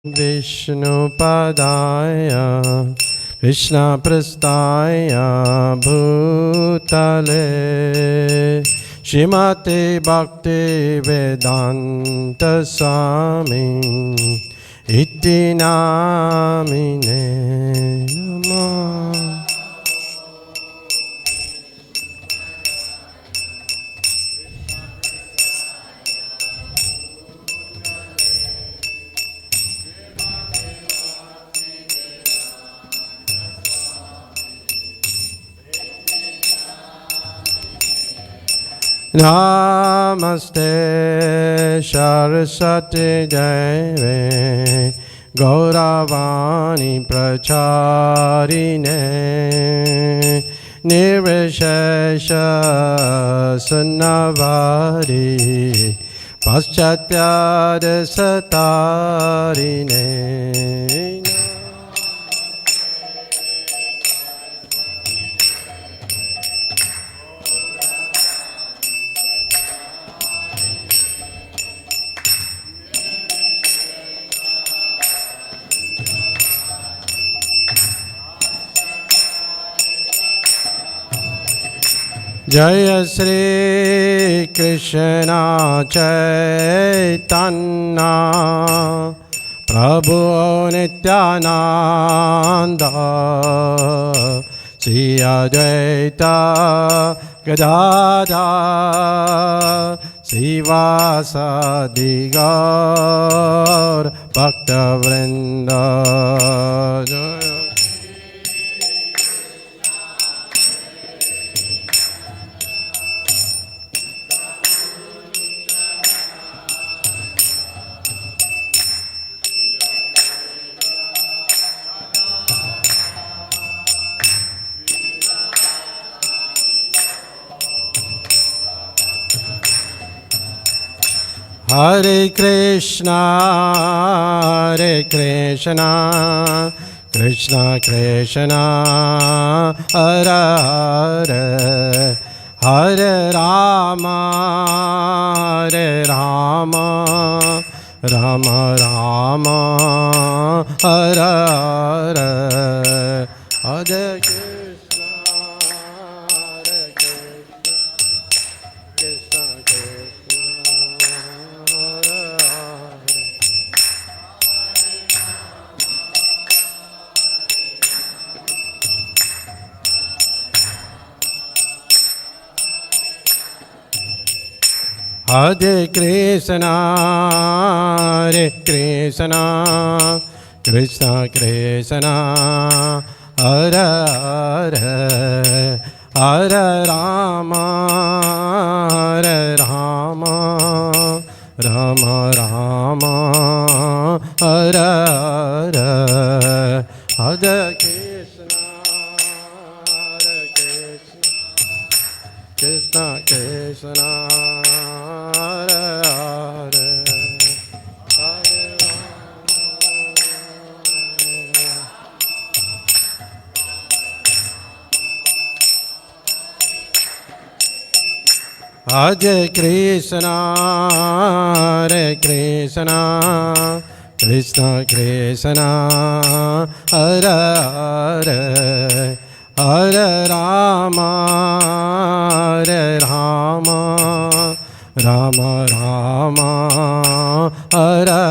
Vishnupadaya Krishna Prastaya Bhutale Shrimate Bhakti Vedanta Swami Iti Namine Namah. Namaste Saraswati Deve Gauravani Pracharine Nirvishesha Sunavari Paschatya Satarine. Jaya Shri Krishna Chaitanya Prabhu Nityananda Sri Advaita Gadadhar Srivasadi Gaur Bhakta Vrinda. Hare Krishna, Krishna Krishna, Hare Hare, Hare Rama, Rama Rama, Hare Hare, Hare Krishna, Krishna Krishna. Hare Krishna, Krishna Krishna, Hare Hare, Hare Rama, Rama Rama, Hare Hare, Hare Krishna, Krishna Krishna, Hare Hare, Hare Hare Krishna, Krishna Krishna, Hare Hare, Hare Rama, Rama Rama, Hare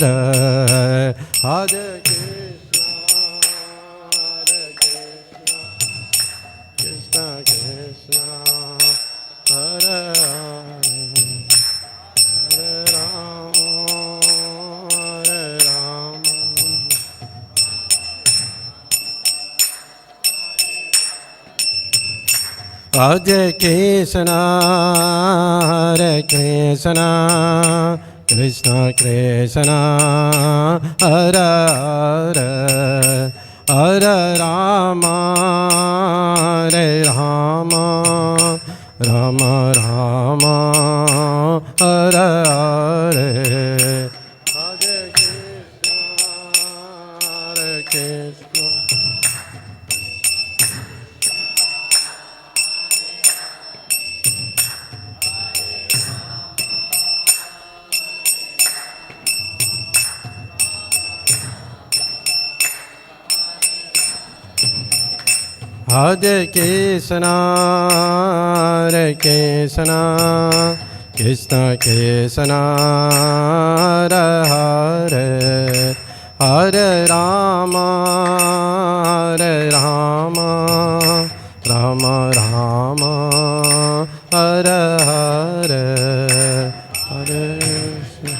Hare, Hare Krishna, Krishna Krishna, Hare Hare, Hare Rama, Hare Rama. Hare Krishna, Krishna Krishna, Hare Hare, Hare Rama, Rama Rama, Hare Hare, Hare Krishna. Hare Krishna, Hare Krishna, Krishna Krishna, Hare Hare, Hare Rama, Hare Rama, Rama Rama, Hare Hare, Hare Krishna.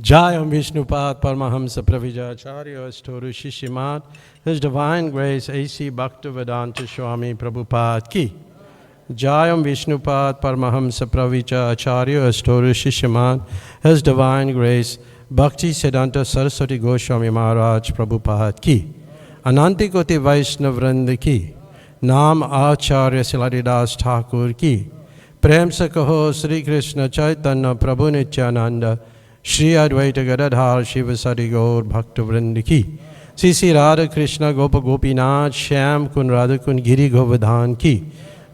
Jayam Vishnupad Paramahamsa Pravijacharya Storu Shishimat, His Divine Grace A.C. Bhaktivedanta Swami Prabhupada Ki. Jayam Vishnupad Paramahamsa Pravijacharya Storu Shishimat, His Divine Grace Bhakti Siddhanta Saraswati Goswami Maharaj Prabhupada Ki. Ananti Koti Vaishnav Vrinda Ki. Naam Acharya Silaridas Thakur Ki. Prem se kaho Sri Krishna Chaitanya Prabhu Nityananda Shri Advaita Gadadhar Shiva Sadi Gaur Bhakta Vrind Ki. Sisi Radha Krishna Gopa Gopinath Shyam Kun Radha Kun Giri Govardhan Ki.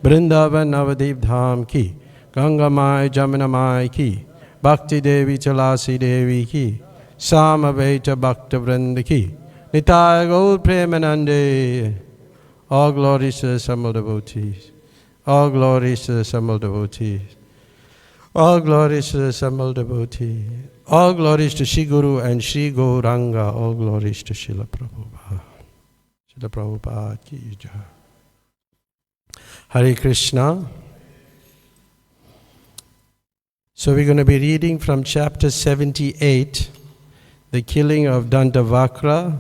Vrindavan Navadip Dham Ki. Ganga Mai Jamuna Mai Ki. Bhakti Devi Chalasi Devi Ki. Samaveta Bhakta Vrind Ki. Nitaya Gaur Premanande. All glories to the assembled devotees. All glories to the assembled devotees. All glories to the assembled devotee. All glories to Shri Guru and Shri Gauranga. All glories to Srila Prabhupada. Srila Prabhupada ki jai. Hare Krishna. So we're going to be reading from chapter 78, the killing of Dantavakra,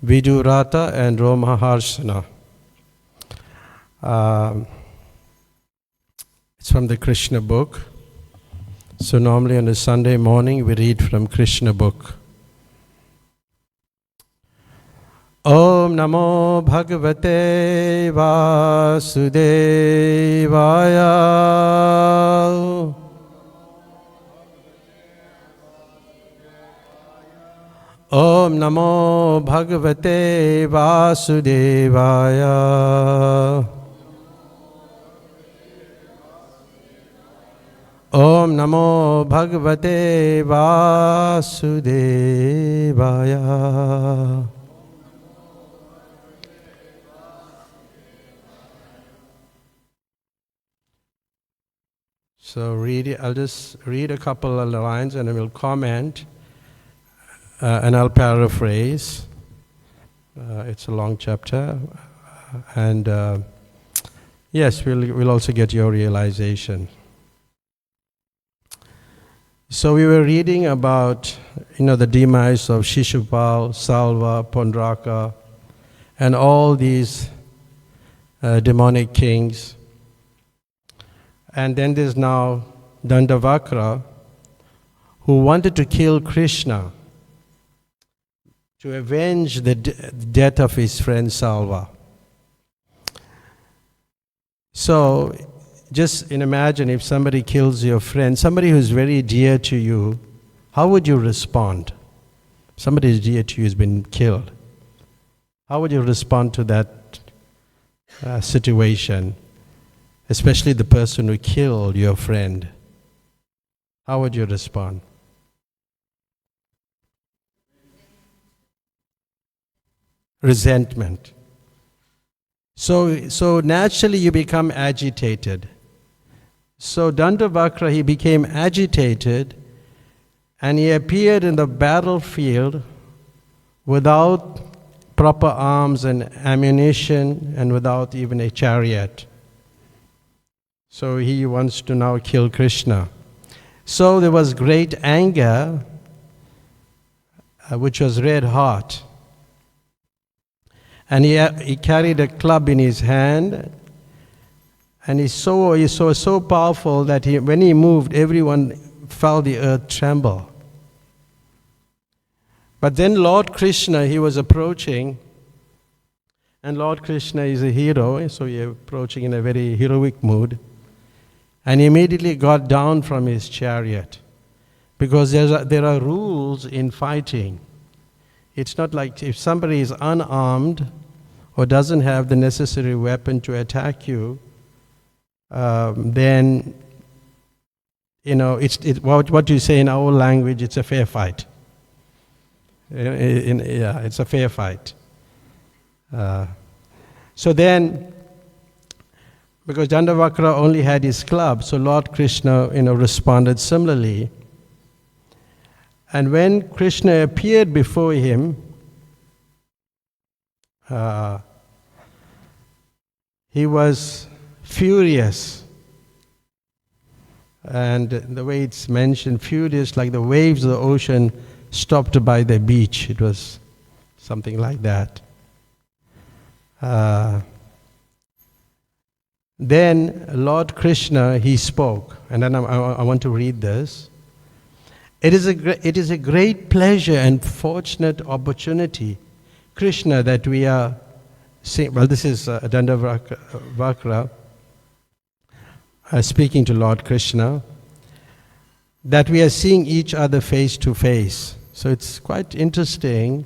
Vidurata and Romaharsana. It's from the Krishna book. So normally on a Sunday morning we read from Krishna book. Om Namo Bhagavate Vasudevaya. Om Namo Bhagavate Vasudevaya. Om Namo Bhagavate Vasudevaya. So I'll just read a couple of lines and I will comment and I'll paraphrase. It's a long chapter and yes, we'll also get your realization. So we were reading about, the demise of Shishupal, Salva, Pondraka, and all these demonic kings. And then there's now Dandavakra, who wanted to kill Krishna to avenge the death of his friend Salva. So just imagine if somebody kills your friend, somebody who's very dear to you, how would you respond? Somebody who's dear to you has been killed. How would you respond to that situation? Especially the person who killed your friend. How would you respond? Resentment. So naturally you become agitated. So Dandavakra, he became agitated and he appeared in the battlefield without proper arms and ammunition and without even a chariot. So he wants to now kill Krishna. So there was great anger, which was red hot. And he carried a club in his hand, and he was so powerful that when he moved, everyone felt the earth tremble. But then Lord Krishna, he was approaching, and Lord Krishna is a hero, so he was approaching in a very heroic mood, and he immediately got down from his chariot, because there are rules in fighting. It's not like if somebody is unarmed or doesn't have the necessary weapon to attack you, then, what you say in our language, it's a fair fight. It's a fair fight. So then, because Dandavakra only had his club, so Lord Krishna, responded similarly. And when Krishna appeared before him, he was furious. And the way it's mentioned, furious like the waves of the ocean stopped by the beach. It was something like that. Then Lord Krishna, he spoke. And then I want to read this. It is a great pleasure and fortunate opportunity, Krishna, that we are seeing. Well, this is Dandavakra speaking to Lord Krishna, that we are seeing each other face to face. So it's quite interesting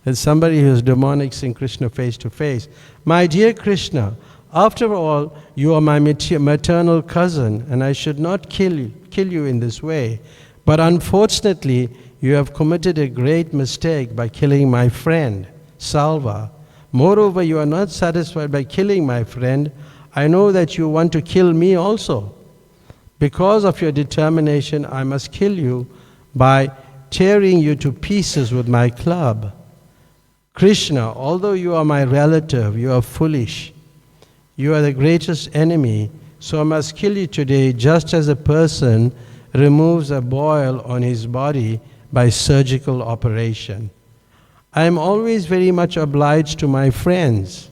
that somebody who is demonic seeing Krishna face to face. My dear Krishna, after all, you are my maternal cousin, and I should not kill you in this way. But unfortunately, you have committed a great mistake by killing my friend, Salva. Moreover, you are not satisfied by killing my friend. I know that you want to kill me also. Because of your determination, I must kill you by tearing you to pieces with my club. Krishna, although you are my relative, you are foolish. You are the greatest enemy, so I must kill you today, just as a person removes a boil on his body by surgical operation. I am always very much obliged to my friends,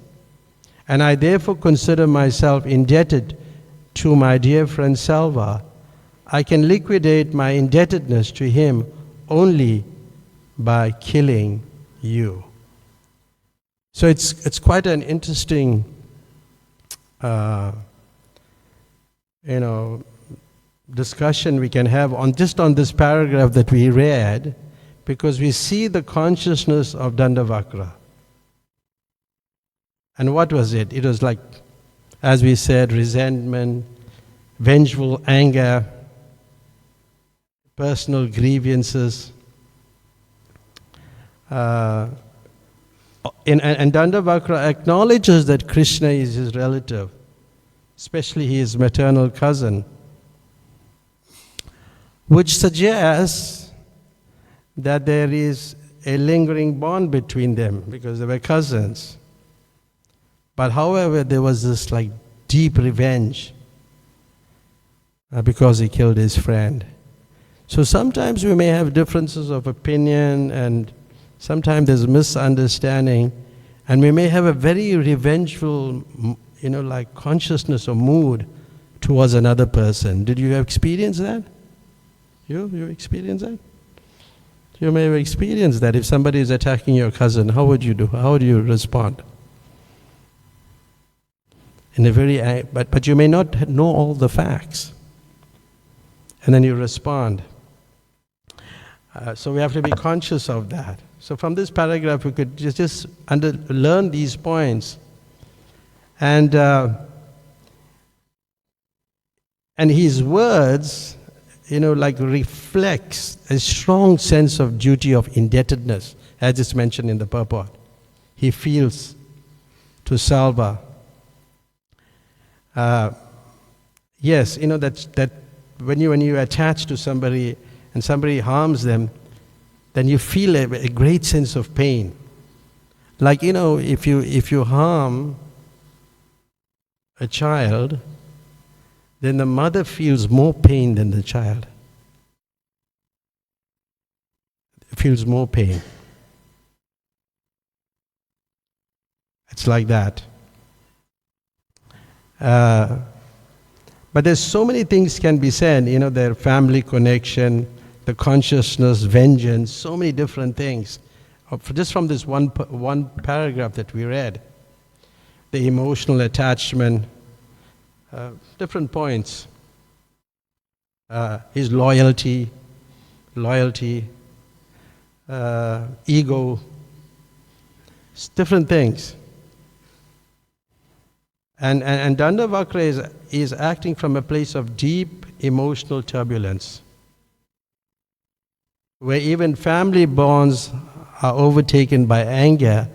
and I therefore consider myself indebted to my dear friend Salva. I can liquidate my indebtedness to him only by killing you. So it's quite an interesting discussion we can have on this paragraph that we read, because we see the consciousness of Dandavakra. And what was it? It was like, as we said, resentment, vengeful anger, personal grievances. And Dandavakra acknowledges that Krishna is his relative, especially his maternal cousin, which suggests that there is a lingering bond between them because they were cousins. But however, there was this like deep revenge because he killed his friend. So sometimes we may have differences of opinion, and sometimes there's misunderstanding, and we may have a very revengeful, consciousness or mood towards another person. Did you experience that? You experience that? You may have experienced that. If somebody is attacking your cousin, how would you do? How would you respond? But you may not know all the facts, and then you respond. So we have to be conscious of that. So from this paragraph, we could just learn these points, and his words, reflects a strong sense of duty of indebtedness, as it's mentioned in the purport. He feels to Salva. Yes, that when you attach to somebody and somebody harms them, then you feel a great sense of pain. Like, if you harm a child, then the mother feels more pain than the child. Feels more pain. It's like that. But there's so many things can be said, their family connection, the consciousness, vengeance, so many different things. Just from this one paragraph that we read, the emotional attachment, different points. His loyalty, ego, different things. And Dandavakra is acting from a place of deep emotional turbulence, where even family bonds are overtaken by anger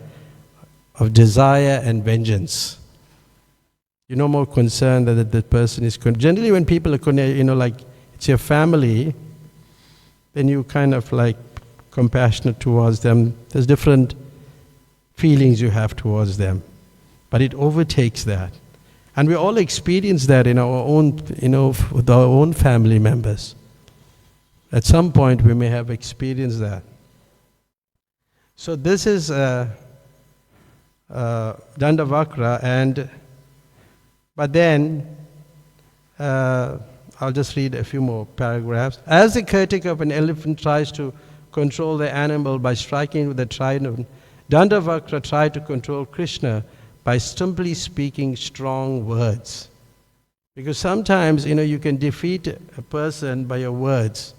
of desire and vengeance. You're no more concerned that the person is... Generally when people are, like it's your family, then you kind of like compassionate towards them. There's different feelings you have towards them. But it overtakes that. And we all experience that in our own, with our own family members. At some point we may have experienced that. So this is Dandavakra, but then I'll just read a few more paragraphs. As the caretaker of an elephant tries to control the animal by striking with a trident, Dandavakra tried to control Krishna by simply speaking strong words. Because sometimes, you can defeat a person by your words.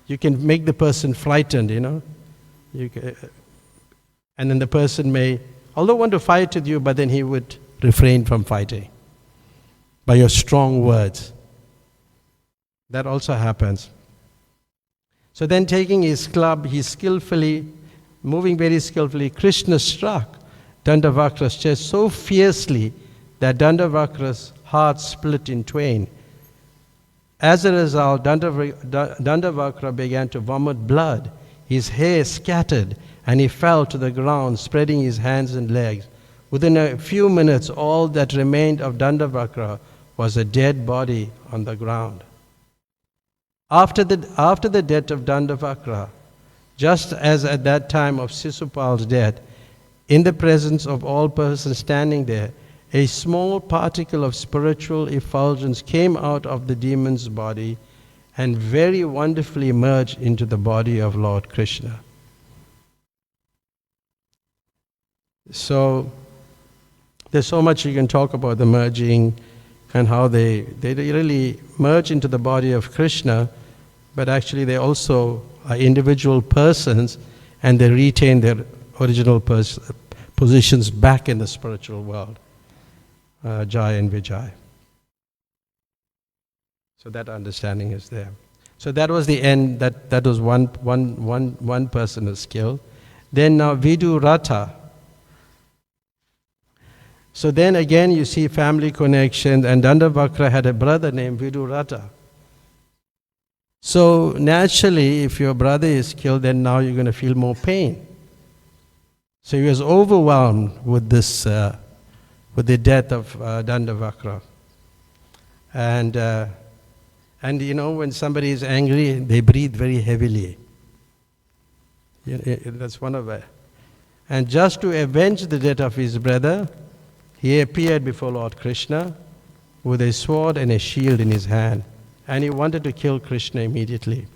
You can make the person frightened, and then the person may, although want to fight with you, but then he would refrain from fighting by your strong words. That also happens. So then taking his club, moving very skillfully, Krishna struck Dandavakra's chest so fiercely that Dandavakra's heart split in twain. As a result, Dandavakra began to vomit blood. His hair scattered and he fell to the ground, spreading his hands and legs. Within a few minutes, all that remained of Dandavakra was a dead body on the ground. After the death of Dandavakra, just as at that time of Sisupal's death, in the presence of all persons standing there, a small particle of spiritual effulgence came out of the demon's body and very wonderfully merged into the body of Lord Krishna. So, there's so much you can talk about the merging and how they really merge into the body of Krishna, but actually they also are individual persons and they retain their original positions back in the spiritual world. Jai and Vijay. So that understanding is there. So that was the end. That was one person is killed. Then now Vidurata. So then again you see family connections, and Dandavakra had a brother named Vidurata. So naturally, if your brother is killed, then now you're going to feel more pain. So he was overwhelmed with this, with the death of Dandavakra. And when somebody is angry, they breathe very heavily. That's one of it. And just to avenge the death of his brother, he appeared before Lord Krishna with a sword and a shield in his hand. And he wanted to kill Krishna immediately.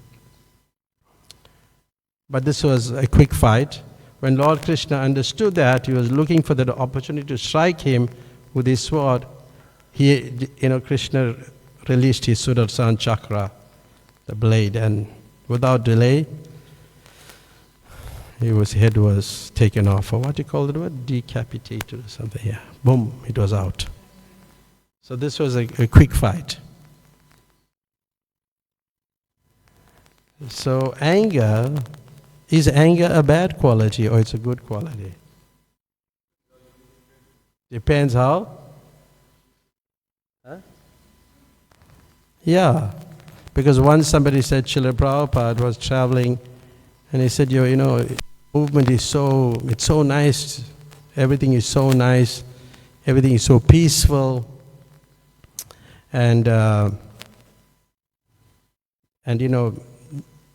But this was a quick fight. When Lord Krishna understood that, he was looking for the opportunity to strike him with his sword. Krishna released his Sudarshan Chakra, the blade, and without delay, his head was taken off, or what do you call it, decapitated or something, yeah. Boom, it was out. So this was a quick fight. So is anger a bad quality or it's a good quality? Depends how? Huh? Yeah, because once somebody said Srila Prabhupada was traveling and he said, movement is it's so nice, everything is so nice, everything is so peaceful, and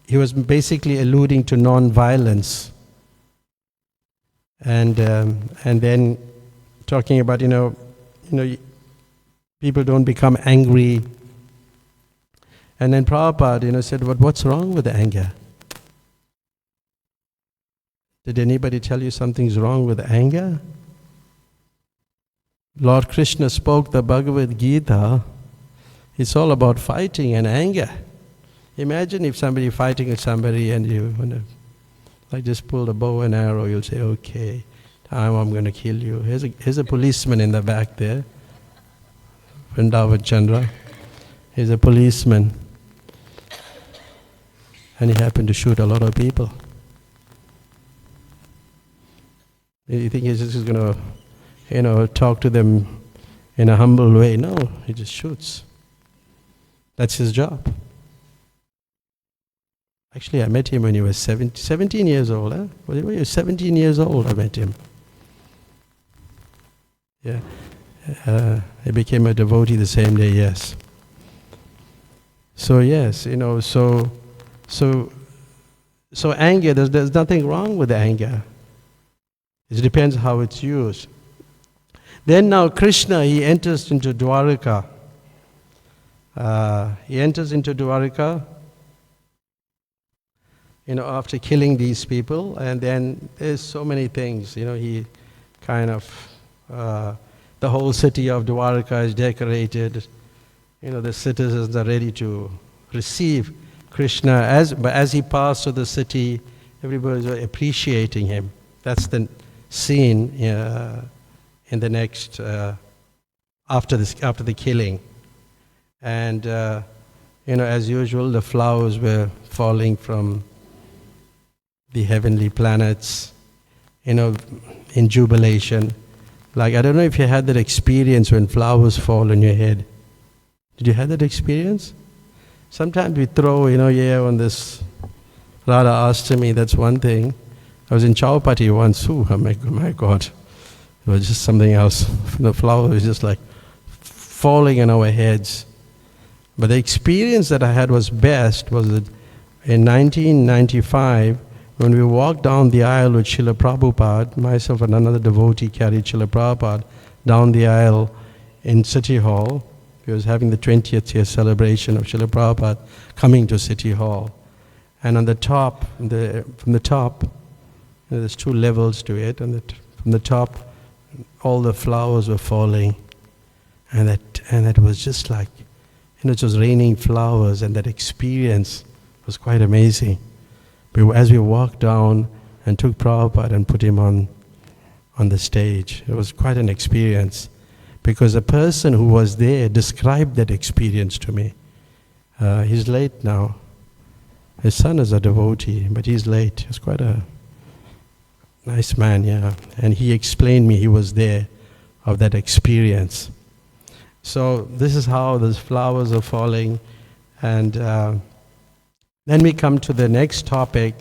he was basically alluding to non-violence, and then talking about people don't become angry, and then Prabhupada said, what's wrong with anger? Did anybody tell you something's wrong with anger? Lord Krishna spoke the Bhagavad Gita. It's all about fighting and anger. Imagine if somebody fighting with somebody and Like just pull the bow and arrow, you'll say, okay, time I'm going to kill you. Here's a policeman in the back there, Vrindavan Chandra. He's a policeman. And he happened to shoot a lot of people. You think he's just going to, talk to them in a humble way? No, he just shoots. That's his job. Actually, I met him when he was 17 years old. Huh? When he was 17 years old, I met him. Yeah. He became a devotee the same day, yes. So yes, so anger, there's nothing wrong with anger. It depends how it's used. Then now Krishna, he enters into Dwaraka. After killing these people, and then there's so many things. He kind of, the whole city of Dwaraka is decorated. The citizens are ready to receive Krishna. But as he passed through the city, everybody's appreciating him. That's the scene in the next, after the killing. And, as usual, the flowers were falling from the heavenly planets, in jubilation. Like, I don't know if you had that experience when flowers fall on your head. Did you have that experience? Sometimes we throw, on this Radha Ashtami, that's one thing. I was in Chowpatty once, oh my God. It was just something else. The flower was just like falling on our heads. But the experience that I had was best was that in 1995, when we walked down the aisle with Srila Prabhupada, myself and another devotee carried Srila Prabhupada down the aisle in City Hall. He was having the 20th year celebration of Srila Prabhupada coming to City Hall. And on the top, from the top, there's two levels to it, and from the top, all the flowers were falling. And that was just like, it was raining flowers, and that experience was quite amazing. As we walked down and took Prabhupada and put him on the stage, it was quite an experience, because a person who was there described that experience to me. He's late now. His son is a devotee, but he's late. He's quite a nice man, yeah. And he explained me, he was there, of that experience. So this is how those flowers are falling. And then we come to the next topic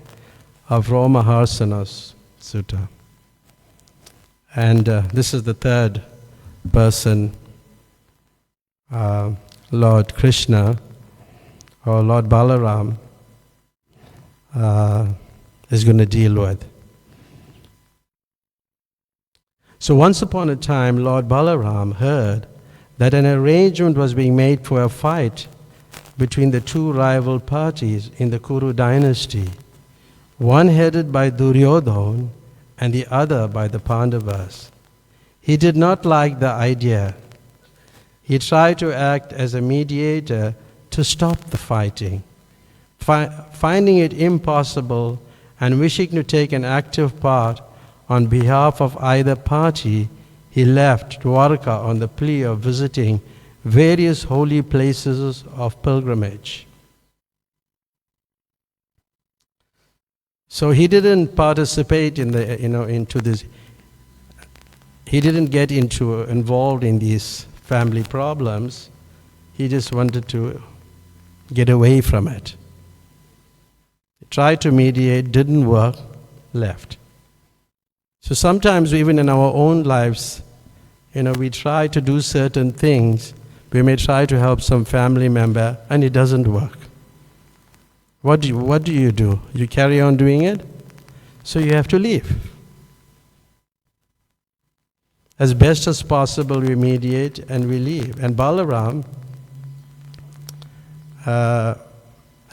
of Romaharsana's Sutta. And this is the third person, Lord Krishna, or Lord Balaram, is going to deal with. So once upon a time, Lord Balaram heard that an arrangement was being made for a fight between the two rival parties in the Kuru dynasty, one headed by Duryodhana and the other by the Pandavas. He did not like the idea. He tried to act as a mediator to stop the fighting. Finding it impossible and wishing to take an active part on behalf of either party, he left Dwarka on the plea of visiting various holy places of pilgrimage. So he didn't participate in into this. He didn't get involved in these family problems. He just wanted to get away from it. He tried to mediate, didn't work, left. So sometimes even in our own lives, we try to do certain things. We may try to help some family member and it doesn't work. What do you do? You carry on doing it? So you have to leave. As best as possible, we mediate and we leave. And Balaram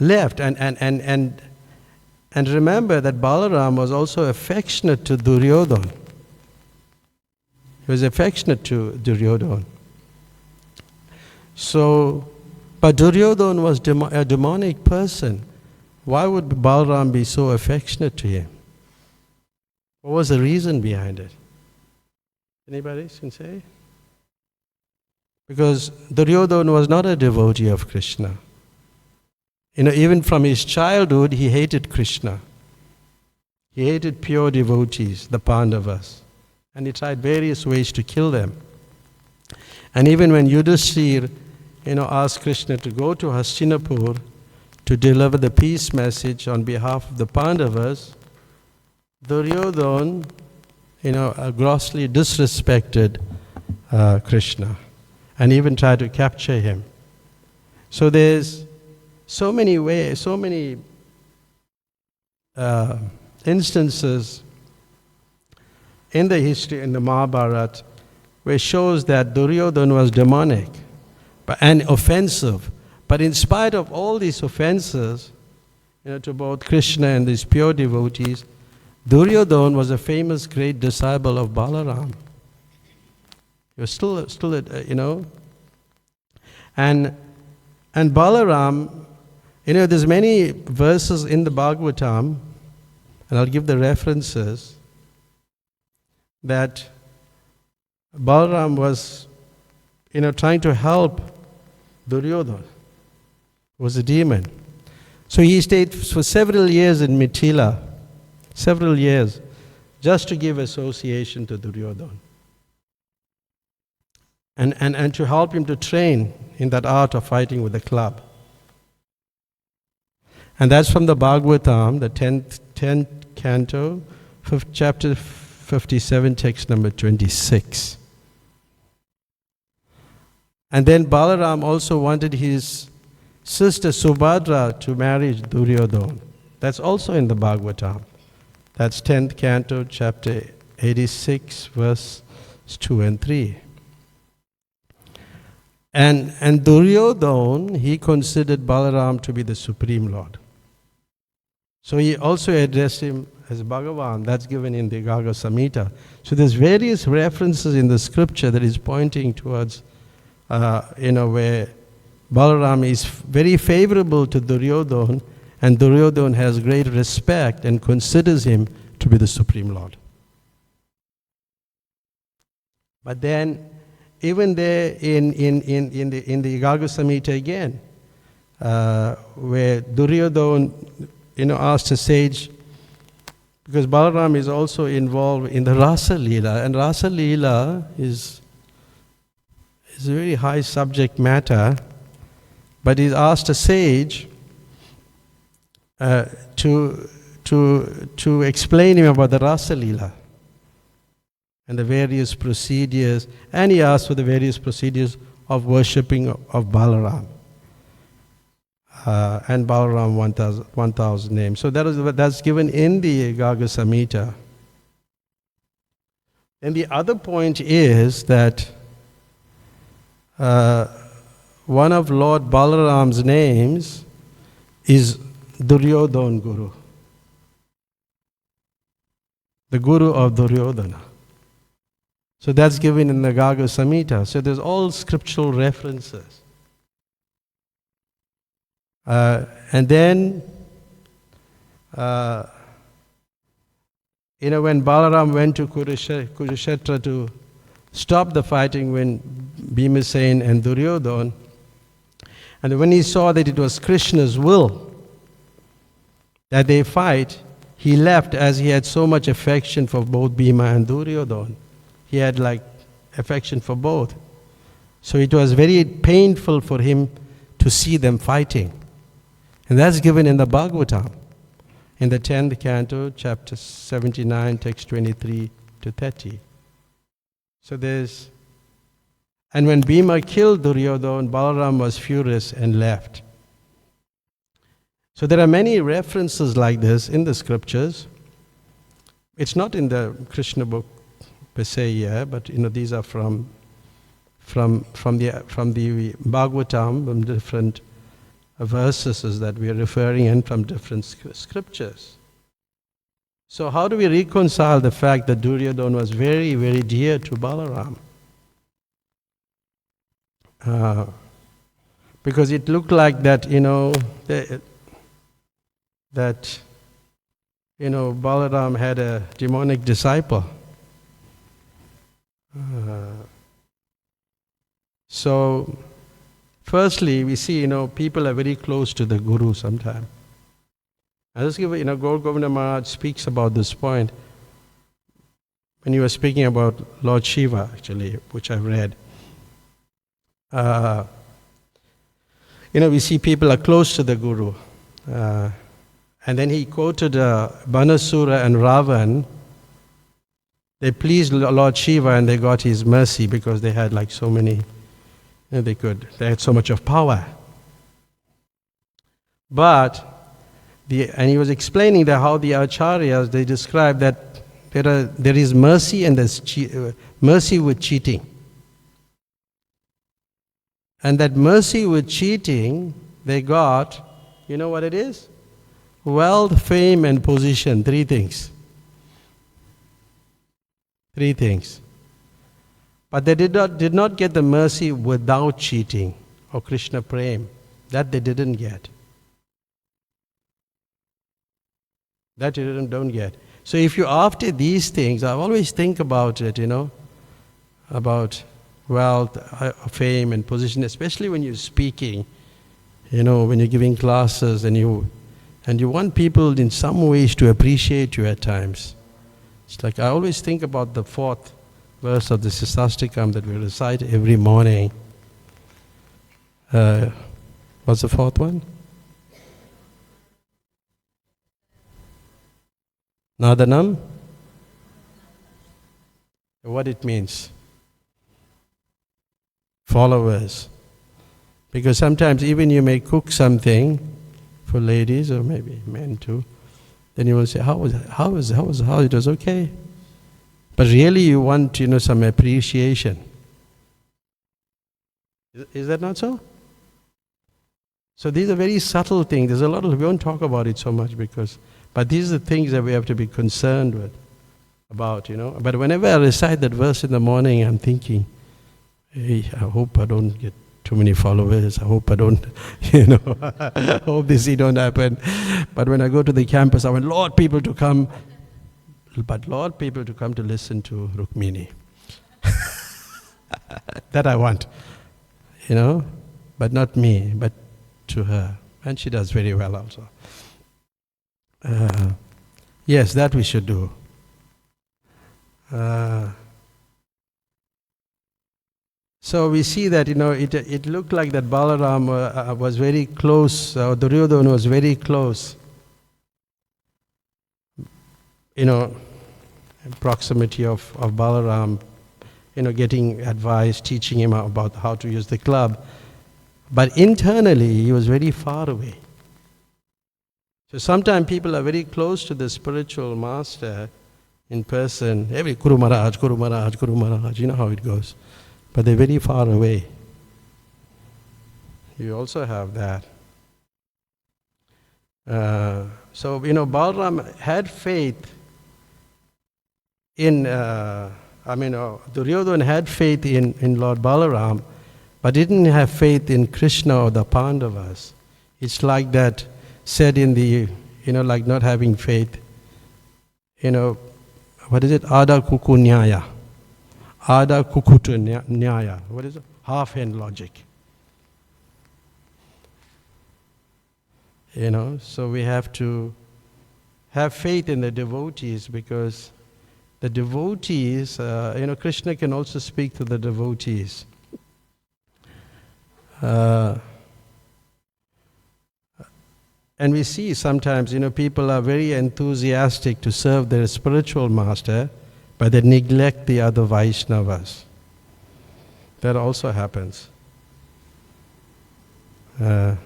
left. And remember that Balaram was also affectionate to Duryodhana. He was affectionate to Duryodhana. So, but Duryodhana was a demonic person. Why would Balaram be so affectionate to him? What was the reason behind it? Anybody can say? Because Duryodhana was not a devotee of Krishna. Even from his childhood, he hated Krishna. He hated pure devotees, the Pandavas. And he tried various ways to kill them. And even when Yudhishthira, asked Krishna to go to Hastinapur to deliver the peace message on behalf of the Pandavas, Duryodhana, grossly disrespected Krishna and even tried to capture him. So there's so many ways, so many instances in the history, in the Mahabharata, where it shows that Duryodhana was demonic and offensive. But in spite of all these offenses, to both Krishna and these pure devotees, Duryodhana was a famous great disciple of Balaram. He was still, and Balaram, there's many verses in the Bhagavatam, and I'll give the references, that Balaram was, trying to help Duryodhana, was a demon. So he stayed for several years in Mithila, several years, just to give association to Duryodhana. And to help him to train in that art of fighting with a club. And that's from the Bhagavatam, the 10th canto, chapter 57, text number 26. And then Balaram also wanted his sister Subhadra to marry Duryodhana. That's also in the Bhagavatam. That's 10th canto, chapter 86, verse 2 and 3. And Duryodhana, he considered Balaram to be the Supreme Lord. So he also addressed him as Bhagavan. That's given in the Gaga Samhita. So there's various references in the scripture that is pointing towards, where Balaram is very favorable to Duryodhana, and Duryodhana has great respect and considers him to be the Supreme Lord. But then, even there in the Gaga Samhita again, where Duryodhana, asked a sage, because Balaram is also involved in the Rasa Leela, and Rasa Leela is a very high subject matter, but he's asked a sage to explain him about the Rasa Leela and the various procedures, and he asked for the various procedures of worshipping of Balaram. And Balaram 1,000 names. So that's given in the Gaga Samhita. And the other point is that one of Lord Balaram's names is Duryodhana Guru, the Guru of Duryodhana. So that's given in the Gaga Samhita. So there's all scriptural references. And then, when Balaram went to Kurukshetra to stop the fighting when Bhimasen and Duryodhana, and when he saw that it was Krishna's will that they fight, he left, as he had so much affection for both Bhima and Duryodhana. He had affection for both. So it was very painful for him to see them fighting. And that's given in the Bhagavatam, in the 10th canto, chapter 79, text 23 to 30. So and when Bhima killed Duryodhana, Balaram was furious and left. So there are many references like this in the scriptures. It's not in the Krishna book per se here, but these are from the Bhagavatam, from different verses that we are referring in from different scriptures. So how do we reconcile the fact that Duryodhana was very, very dear to Balaram? Because it looked like that, Balaram had a demonic disciple. So, firstly, we see, people are very close to the Guru sometimes. I'll just give, Gaur Govinda Maharaj speaks about this point when he was speaking about Lord Shiva, actually, which I've read. We see people are close to the Guru. And then he quoted Banasura and Ravan. They pleased Lord Shiva and they got his mercy because they had so many, they had so much of power. But, and he was explaining that how the Acharyas, they describe that there is mercy and there's mercy with cheating. And that mercy with cheating, they got, you know what it is? Wealth, fame and position, 3 things. 3 things. But they did not get the mercy without cheating, or Krishna Prem. That they didn't get. That you don't get. So if you're after these things, I always think about it, about wealth, fame and position, especially when you're speaking, when you're giving classes and you want people in some ways to appreciate you at times. It's like I always think about the 4th verse of the Sisastikam that we recite every morning. What's the 4th one? Nadanam? What it means? Followers. Because sometimes even you may cook something for ladies or maybe men too, then you will say, how it was okay. But really you want, some appreciation. Is that not so? So these are very subtle things. There's a lot of, we won't talk about it so much but these are the things that we have to be concerned about. But whenever I recite that verse in the morning, I'm thinking, hey, I hope I don't get too many followers. I hope I don't, I hope this don't happen. But when I go to the campus, I want Lord people to come to listen to Rukmini. That I want, but not me, but to her. And she does very well also. Yes, that we should do. So we see that, it looked like that Balaram was very close, or Duryodhana was very close, in proximity of Balaram, getting advice, teaching him about how to use the club. But internally, he was very far away. So sometimes people are very close to the spiritual master in person. Every Guru Maharaj, Guru Maharaj, Guru Maharaj, you know how it goes. But they're very far away. You also have that. So, Balaram had faith in, Duryodhana had faith in Lord Balaram, but didn't have faith in Krishna or the Pandavas. It's like that said in the, like not having faith, what is it? Ada Kuku Nyaya. Ada Kukutu Nyaya. What is it? Half-hand logic. So we have to have faith in the devotees, because the devotees, Krishna can also speak to the devotees. And we see sometimes, people are very enthusiastic to serve their spiritual master, but they neglect the other Vaishnavas. That also happens. And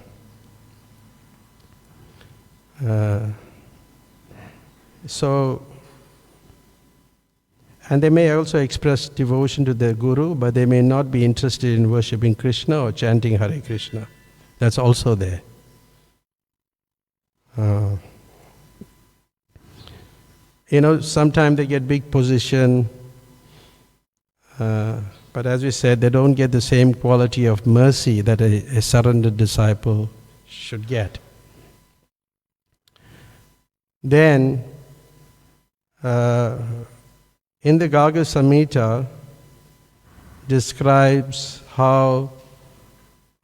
they may also express devotion to their Guru, but they may not be interested in worshipping Krishna or chanting Hare Krishna. That's also there. Sometimes they get big position, but as we said, they don't get the same quality of mercy that a surrendered disciple should get. Then in the Garga Samhita describes how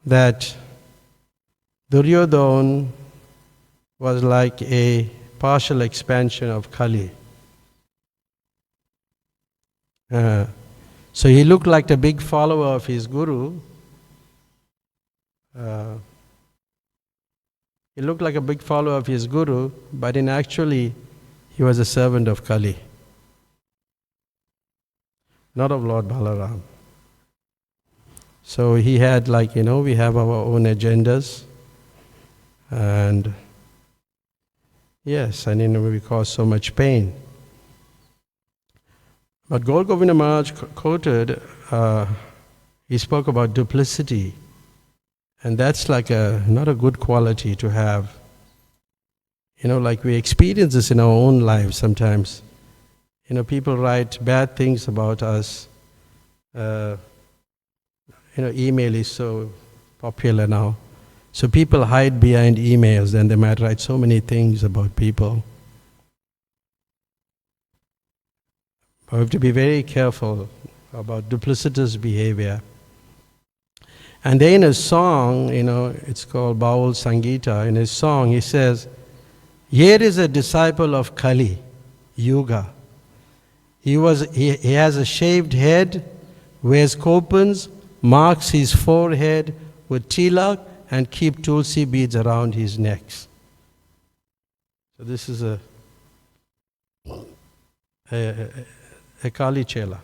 that Duryodhana was like a partial expansion of Kali. So he looked like a big follower of his guru. He looked like a big follower of his guru, but in actually he was a servant of Kali, not of Lord Balaram. So he had, like, we have our own agendas, and yes, and we cause so much pain. But Gaur Govinda Maharaj quoted, he spoke about duplicity, and that's like not a good quality to have. Like we experience this in our own lives sometimes. People write bad things about us. Email is so popular now. So people hide behind emails, and they might write so many things about people. We have to be very careful about duplicitous behavior. And then in a song, it's called Baul Sangita. In his song, he says, "Here is a disciple of Kali, Yuga. He has a shaved head, wears kopans, marks his forehead with tilak, and keep tulsi beads around his necks." So this is a Kali Chela,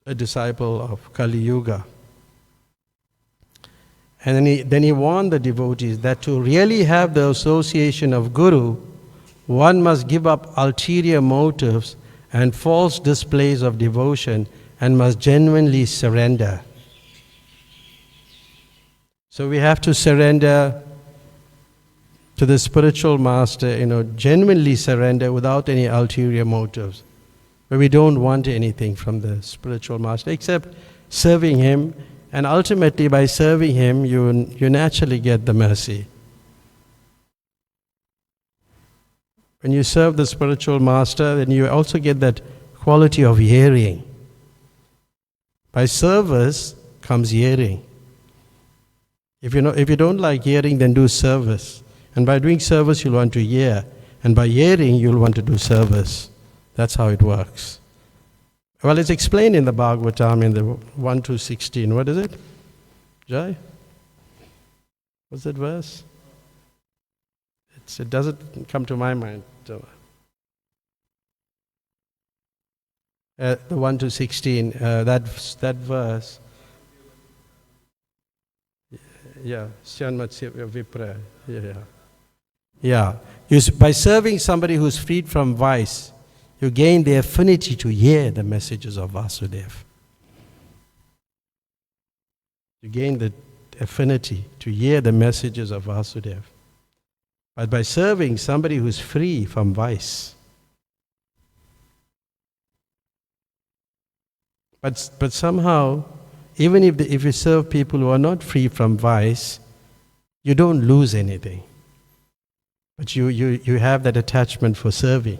a disciple of Kali Yuga. And then he warned the devotees that to really have the association of Guru, one must give up ulterior motives and false displays of devotion, and must genuinely surrender. So we have to surrender to the spiritual master, genuinely surrender without any ulterior motives. But we don't want anything from the spiritual master except serving him, and ultimately by serving him, you naturally get the mercy. When you serve the spiritual master, then you also get that quality of hearing. By service comes hearing. If you don't like hearing, then do service. And by doing service, you'll want to hear. And by hearing, you'll want to do service. That's how it works. Well, it's explained in the Bhagavatam in the 1-16. What is it? Jai? What's that verse? It doesn't come to my mind. So, the 1-16, that verse. Yeah, Vipra. Yeah. By serving somebody who's freed from vice, you gain the affinity to hear the messages of Vasudeva. You gain the affinity to hear the messages of Vasudeva. But by serving somebody who's free from vice. But somehow, even if you serve people who are not free from vice, you don't lose anything. But you have that attachment for serving.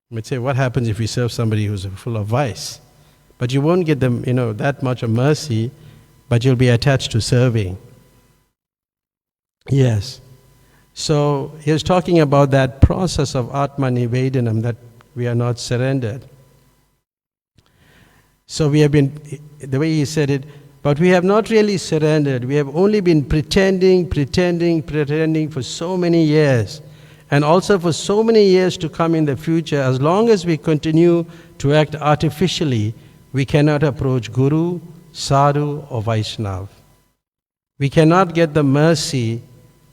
You might say, what happens if you serve somebody who's full of vice? But you won't get them, that much of mercy, but you'll be attached to serving. Yes. So he was talking about that process of Atma Nivedanam, that we are not surrendered. So we have been, the way he said it, but we have not really surrendered. We have only been pretending for so many years. And also for so many years to come in the future, as long as we continue to act artificially, we cannot approach Guru, Sadhu or Vaishnava. We cannot get the mercy,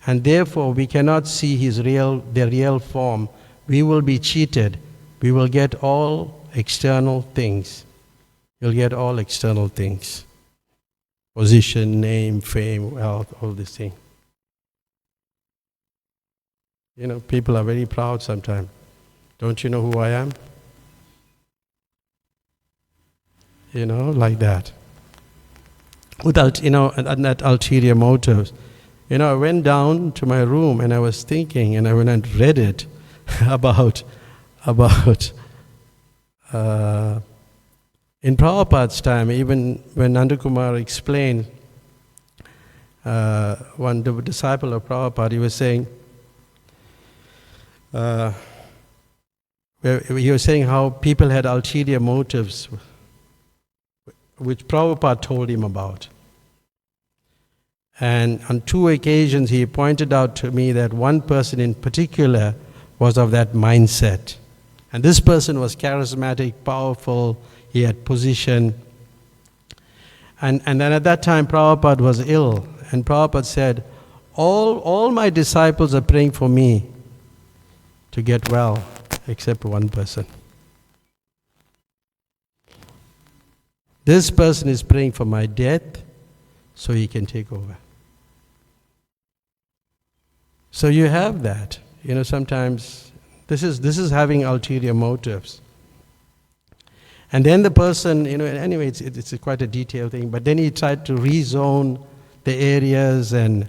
and therefore we cannot see the real form. We will be cheated. We will get all external things. You'll get all external things. Position, name, fame, wealth, all these things. People are very proud sometimes. Don't you know who I am? Like that. Without, and that ulterior motives. I went down to my room and I was thinking, and I went and read it. about in Prabhupada's time, even when Nandakumar explained, one disciple of Prabhupada, he was saying, he was saying how people had ulterior motives, which Prabhupada told him about. And on 2 occasions he pointed out to me that one person in particular was of that mindset. And this person was charismatic, powerful, he had position. And then at that time Prabhupada was ill. And Prabhupada said, all my disciples are praying for me to get well, except one person. This person is praying for my death so he can take over. So you have that. Sometimes this is having ulterior motives. And then the person, anyway, it's quite a detailed thing, but then he tried to rezone the areas and,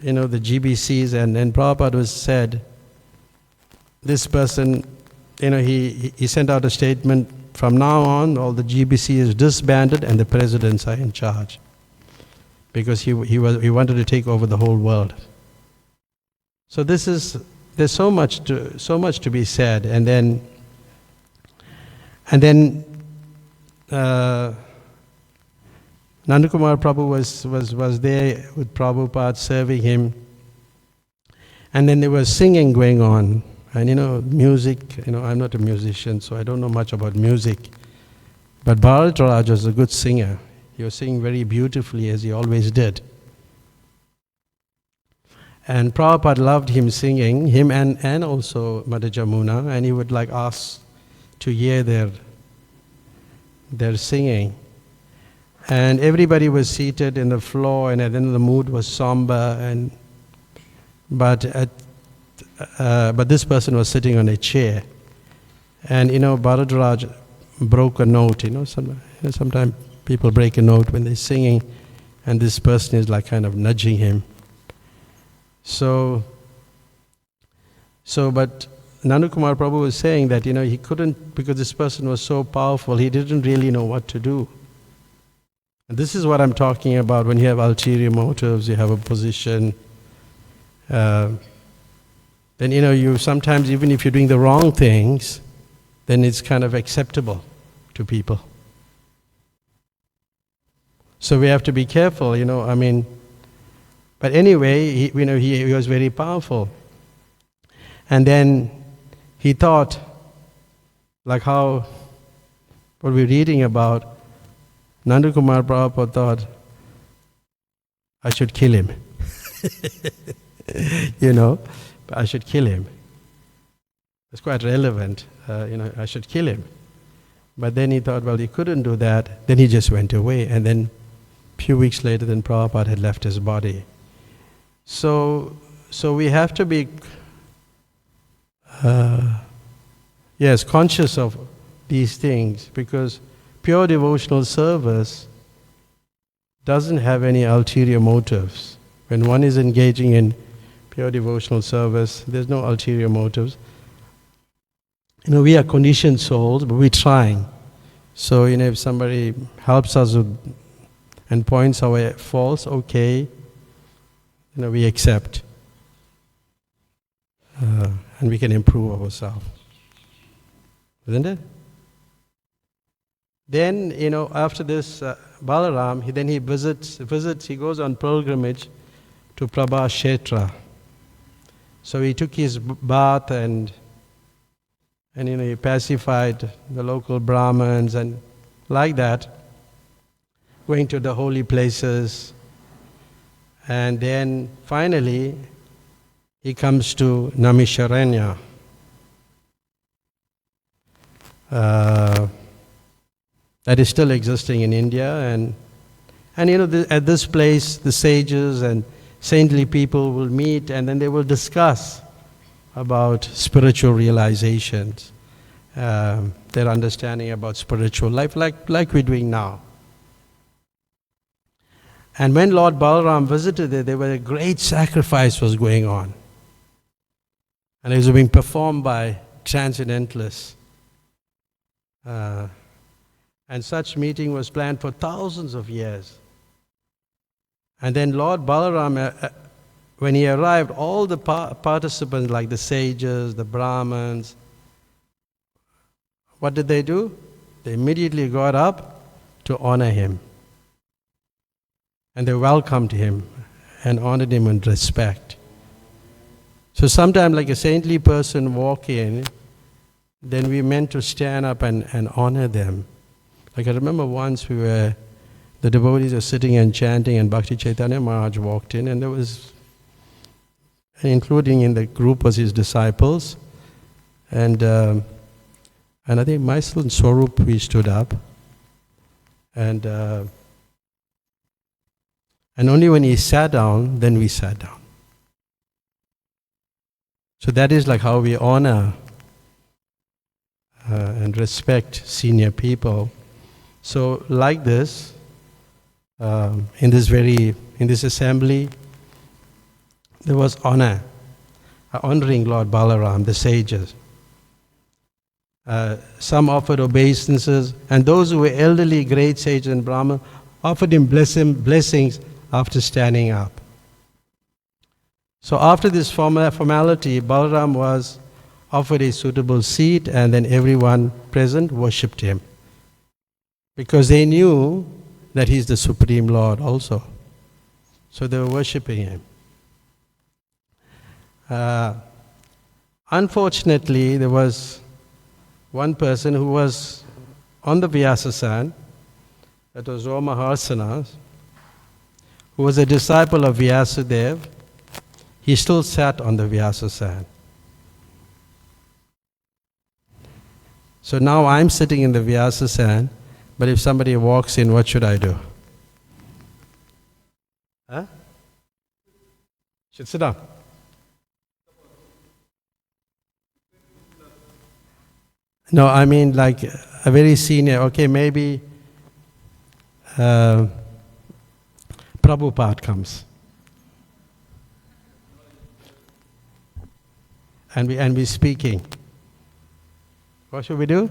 the GBCs, and then Prabhupada was said, this person, he sent out a statement, from now on all the GBC is disbanded and the presidents are in charge. Because he wanted to take over the whole world. So there's so much to be said, and then Nandakumar Prabhu was there with Prabhupada serving him, and then there was singing going on, and music. I'm not a musician, so I don't know much about music, but Bharatraj was a good singer. He was singing very beautifully, as he always did. And Prabhupada loved him singing, him and also Mother Jamuna, and he would ask to hear their singing. And everybody was seated in the floor, and then the mood was somber, but this person was sitting on a chair. And Bharadraj broke a note, sometimes people break a note when they're singing, and this person is kind of nudging him. But Nandakumar Prabhu was saying that, he couldn't, because this person was so powerful, he didn't really know what to do. And this is what I'm talking about when you have ulterior motives, you have a position. Then, you sometimes, even if you're doing the wrong things, then it's kind of acceptable to people. So we have to be careful, But anyway, he was very powerful. And then he thought, what we're reading about, Nandakumar Prabhupada thought, I should kill him. I should kill him. It's quite relevant, I should kill him. But then he thought, he couldn't do that. Then he just went away. And then a few weeks later, then Prabhupada had left his body. So we have to be, conscious of these things, because pure devotional service doesn't have any ulterior motives. When one is engaging in pure devotional service, there's no ulterior motives. We are conditioned souls, but we're trying. So, if somebody helps us and points our faults, okay, we accept. And we can improve ourselves. Isn't it? Then, after this, Balaram, he goes on pilgrimage to Prabha Kshetra. So he took his bath and he pacified the local Brahmins, and like that, going to the holy places. And then finally, he comes to Namisharanya. That is still existing in India, and at this place, the sages and saintly people will meet, and then they will discuss about spiritual realizations, their understanding about spiritual life, like we're doing now. And when Lord Balaram visited there was a great sacrifice was going on. And it was being performed by transcendentalists. And such meeting was planned for thousands of years. And then Lord Balaram, when he arrived, all the participants, like the sages, the Brahmins, what did they do? They immediately got up to honor him. And they welcomed him and honored him in respect. So sometimes like a saintly person walk in, then we meant to stand up and honor them. Like I remember once the devotees were sitting and chanting, and Bhakti Chaitanya Maharaj walked in, and there was, including in the group was his disciples, and I think myself and Swarup, we stood up, and only when he sat down, then we sat down. So that is like how we honor and respect senior people. So like this, in this assembly, there was honor, honoring Lord Balaram, the sages. Some offered obeisances, and those who were elderly, great sages and Brahmins offered him blessings after standing up. So after this formality, Balaram was offered a suitable seat, and then everyone present worshipped him, because they knew that he's the Supreme Lord also. So they were worshipping him. Unfortunately, there was one person who was on the Vyasasana, that was Ramaharsana, who was a disciple of Vyasadeva. He still sat on the Vyasasana. So now I'm sitting in the Vyasasana, but if somebody walks in, what should I do? Huh? Should sit down. No, I mean like a very senior, okay, maybe Prabhupada comes. And we speaking. What should we do?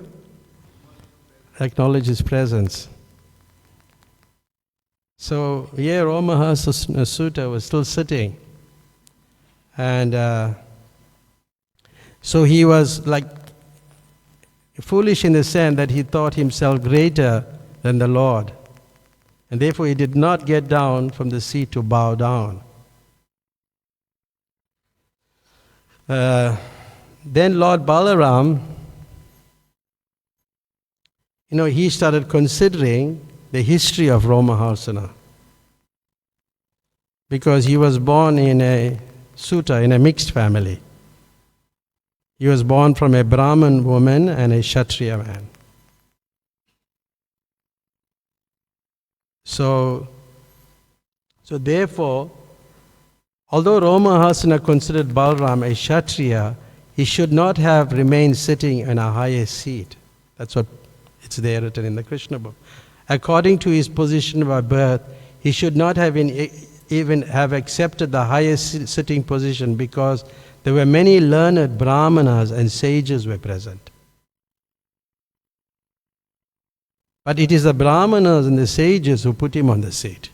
Acknowledge his presence. So here Ramahasa Sutta was still sitting. And so he was like foolish in the sense that he thought himself greater than the Lord. And therefore he did not get down from the seat to bow down. Then Lord Balaram, he started considering the history of Ramaharsana, because he was born in a sutta, in a mixed family. He was born from a Brahmin woman and a Kshatriya man. So therefore, although Ramaharsana considered Balaram a Kshatriya, he should not have remained sitting in a higher seat. That's what it's there written in the Krishna book. According to his position by birth, he should not have even have accepted the highest sitting position, because there were many learned brahmanas and sages were present. But it is the brahmanas and the sages who put him on the seat.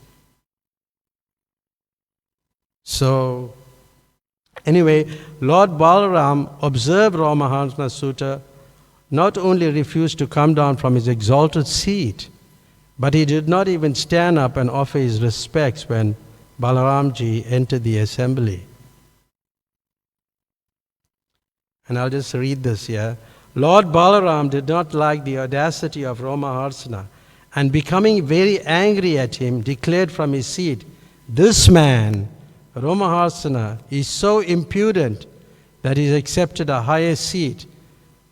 So, anyway, Lord Balaram observed Ramaharsana Sutta, not only refused to come down from his exalted seat, but he did not even stand up and offer his respects when Balaramji entered the assembly. And I'll just read this here. Lord Balaram did not like the audacity of Ramaharsana, and becoming very angry at him, declared from his seat, "This man, Ramaharsana, is so impudent that he has accepted a higher seat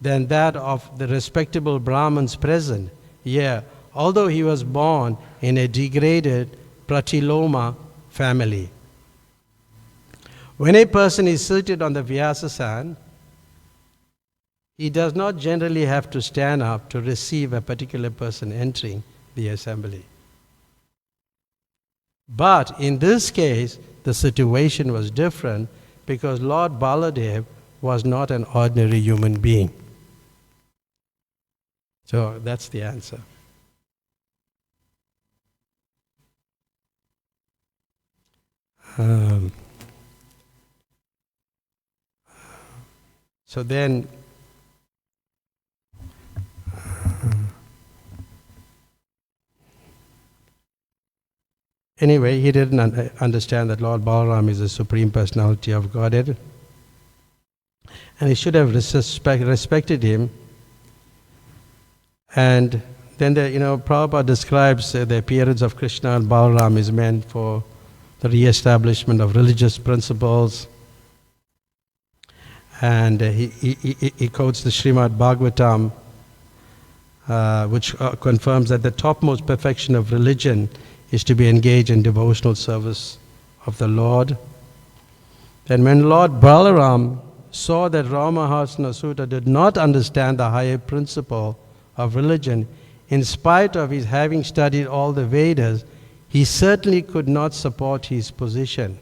than that of the respectable Brahmins present. Yeah, although he was born in a degraded Pratiloma family." When a person is seated on the Vyasasana, he does not generally have to stand up to receive a particular person entering the assembly. But in this case, the situation was different, because Lord Baladev was not an ordinary human being. So that's the answer. So then, anyway, he didn't understand that Lord Balaram is the Supreme Personality of Godhead. And he should have respected him. And then, Prabhupada describes the appearance of Krishna and Balaram is meant for the re-establishment of religious principles. And he quotes the Srimad Bhagavatam, which confirms that the topmost perfection of religion is to be engaged in devotional service of the Lord. Then when Lord Balaram saw that Ramahasana Sutta did not understand the higher principle of religion, in spite of his having studied all the Vedas, he certainly could not support his position.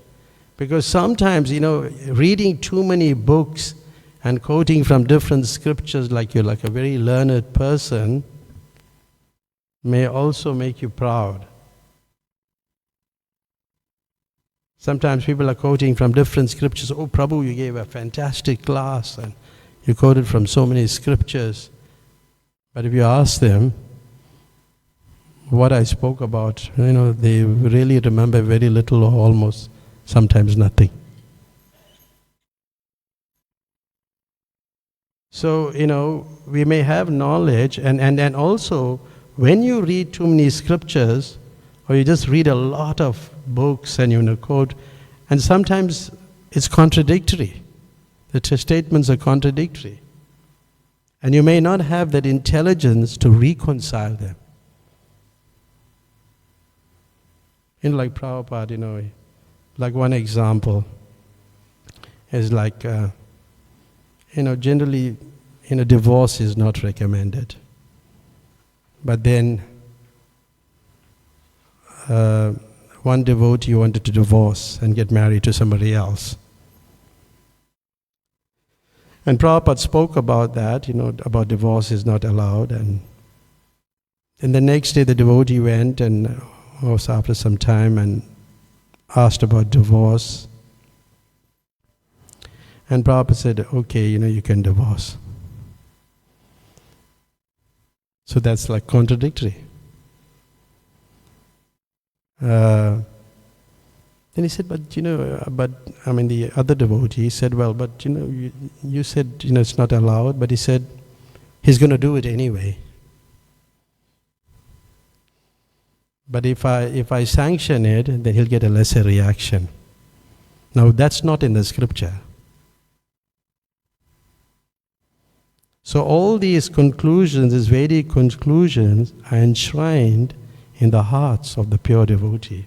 Because sometimes, reading too many books and quoting from different scriptures like you're like a very learned person may also make you proud. Sometimes people are quoting from different scriptures. Oh, Prabhu, you gave a fantastic class and you quoted from so many scriptures. But if you ask them what I spoke about, they really remember very little or almost sometimes nothing. So, we may have knowledge and also when you read too many scriptures or you just read a lot of books and quote, and sometimes it's contradictory. The statements are contradictory. And you may not have that intelligence to reconcile them. Like Prabhupada, like one example is like, generally, divorce is not recommended. But then, one devotee wanted to divorce and get married to somebody else. And Prabhupada spoke about that, about divorce is not allowed. And the next day the devotee went and also after some time and asked about divorce. And Prabhupada said, okay, you can divorce. So that's like contradictory. Then he said, but the other devotee said, well, but you said, it's not allowed, but he said, he's going to do it anyway. But if I sanction it, then he'll get a lesser reaction. Now that's not in the scripture. So all these conclusions, these Vedic conclusions, are enshrined in the hearts of the pure devotee.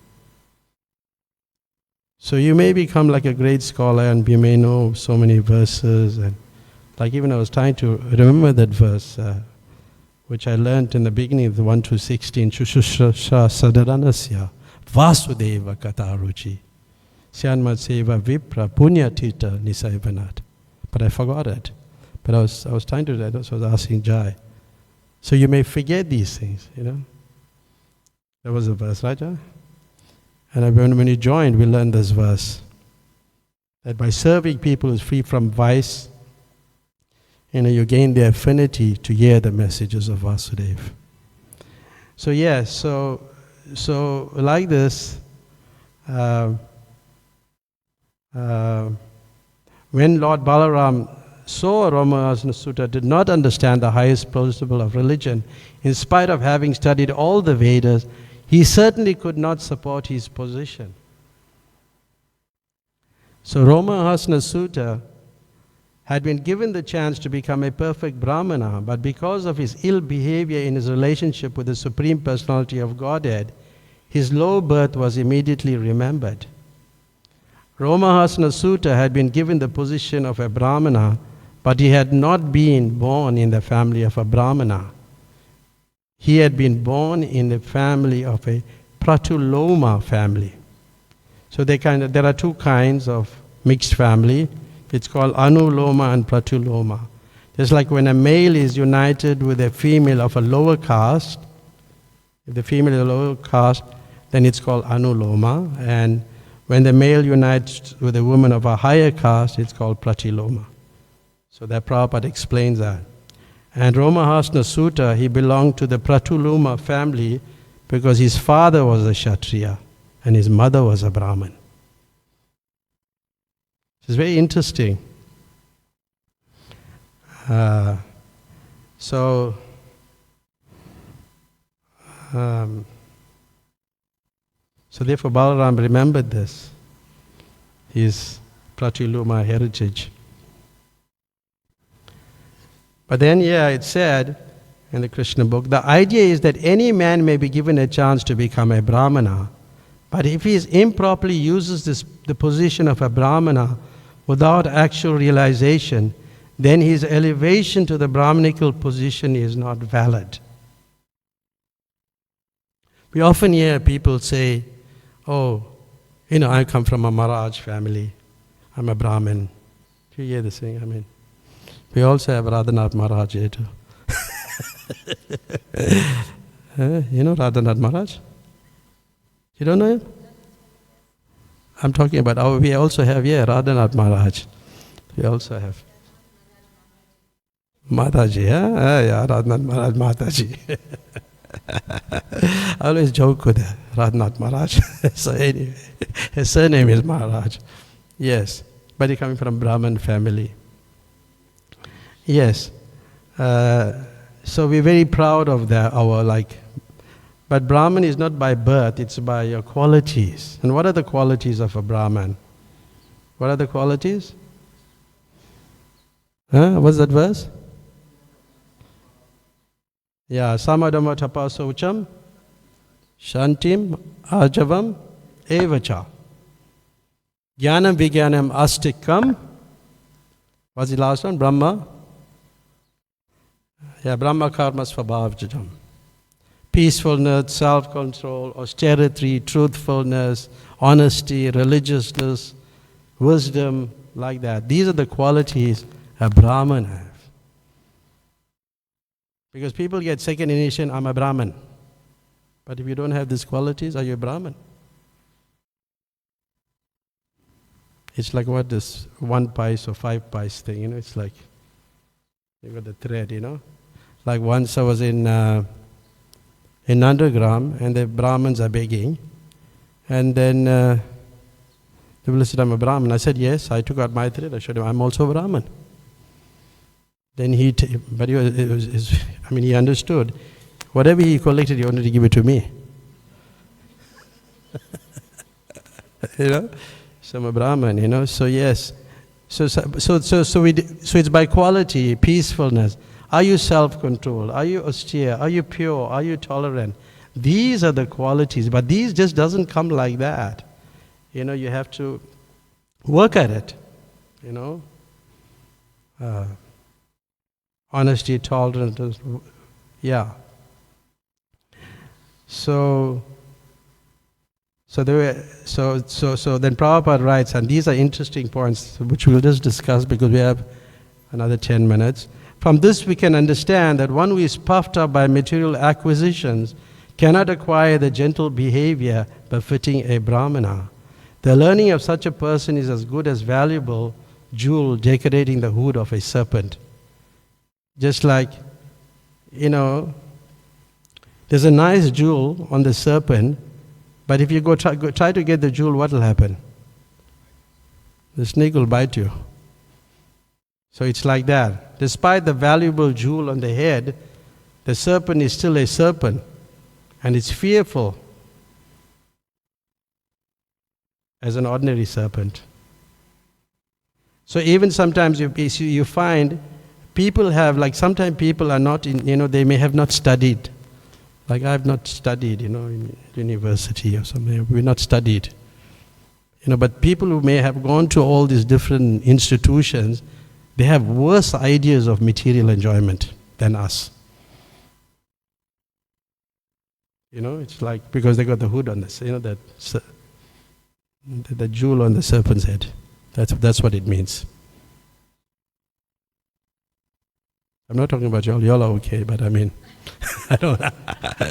So you may become like a great scholar and you may know so many verses, and like even I was trying to remember that verse, which I learned in the beginning of the 1 to 16, Shushusha Sadaranasya Vasudeva Kataruchi Syanmat Seva Vipra Punyatita Nisaivanat. But I forgot it. But I was trying to, I was asking Jai. So you may forget these things, That was the verse, right, Jai? And when you joined, we learned this verse. That by serving people who is free from vice, you gain the affinity to hear the messages of Vasudeva. So yes, so like this, when Lord Balaram saw Ramahasana Sutta did not understand the highest principle of religion, in spite of having studied all the Vedas, he certainly could not support his position. So Ramahasana Sutta had been given the chance to become a perfect Brahmana, but because of his ill behavior in his relationship with the Supreme Personality of Godhead, his low birth was immediately remembered. Ramahasana Sutta had been given the position of a Brahmana, but he had not been born in the family of a Brahmana. He had been born in the family of a Pratuloma family. So there are two kinds of mixed family. It's called Anuloma and Pratuloma. Just like when a male is united with a female of a lower caste, if the female is a lower caste, then it's called Anuloma. And when the male unites with a woman of a higher caste, it's called Pratiloma. So that Prabhupada explains that. And Romahasana Sutta, he belonged to the Pratuloma family because his father was a Kshatriya and his mother was a Brahmin. It's very interesting. So therefore Balaram remembered this, his Pratuloma heritage. But then, it said in the Krishna book, the idea is that any man may be given a chance to become a Brahmana, but if he improperly uses the position of a Brahmana without actual realization, then his elevation to the Brahmanical position is not valid. We often hear people say, I come from a Maharaj family, I'm a Brahmin. Do you hear this thing? We also have Raghunath Maharaj here too. You know Raghunath Maharaj? You don't know him? I'm talking about, we also have here Raghunath Maharaj. We also have Mataji, yeah, Raghunath Maharaj, Mataji. I always joke with Raghunath Maharaj. So anyway, his surname is Maharaj. Yes, but he's coming from Brahmin family. Yes, so we're very proud of that, but Brahman is not by birth, it's by your qualities. And what are the qualities of a Brahman? What are the qualities? What's that verse? Yeah, Samadama Tapasaucham, Shantim, Ajavam, Evacha. Jnanam Vijnanam Astikam. What's the last one? Brahma? Yeah, Brahma Karma Svabhavjam. Peacefulness, self-control, austerity, truthfulness, honesty, religiousness, wisdom, like that. These are the qualities a Brahman has. Because people get second initiation, I'm a Brahman. But if you don't have these qualities, are you a Brahman? It's like what this 1 pice or 5 pice thing, it's like, you got the thread, Like once I was in Nandagram and the Brahmins are begging. And then the people said, I'm a Brahmin. I said, yes. I took out my thread. I showed him, I'm also a Brahmin. Then he understood. Whatever he collected, he wanted to give it to me. So I'm a Brahmin, so yes. So it's by quality, peacefulness. Are you self-controlled? Are you austere? Are you pure? Are you tolerant? These are the qualities, but these just doesn't come like that. You have to work at it, Honesty, tolerance, yeah. So then Prabhupada writes, and these are interesting points which we'll just discuss because we have another 10 minutes. From this we can understand that one who is puffed up by material acquisitions cannot acquire the gentle behavior befitting a Brahmana. The learning of such a person is as good as valuable jewel decorating the hood of a serpent. Just like, there's a nice jewel on the serpent, but if you go try to get the jewel, what will happen? The snake will bite you. So it's like that. Despite the valuable jewel on the head, the serpent is still a serpent, and it's fearful as an ordinary serpent. So even sometimes you find people have, sometimes people are not in, they may have not studied. Like I've not studied, in university or something. We've not studied. But people who may have gone to all these different institutions, they have worse ideas of material enjoyment than us. It's like, because they got the hood on this, the jewel on the serpent's head. That's what it means. I'm not talking about y'all. Y'all are okay, but I mean, I don't.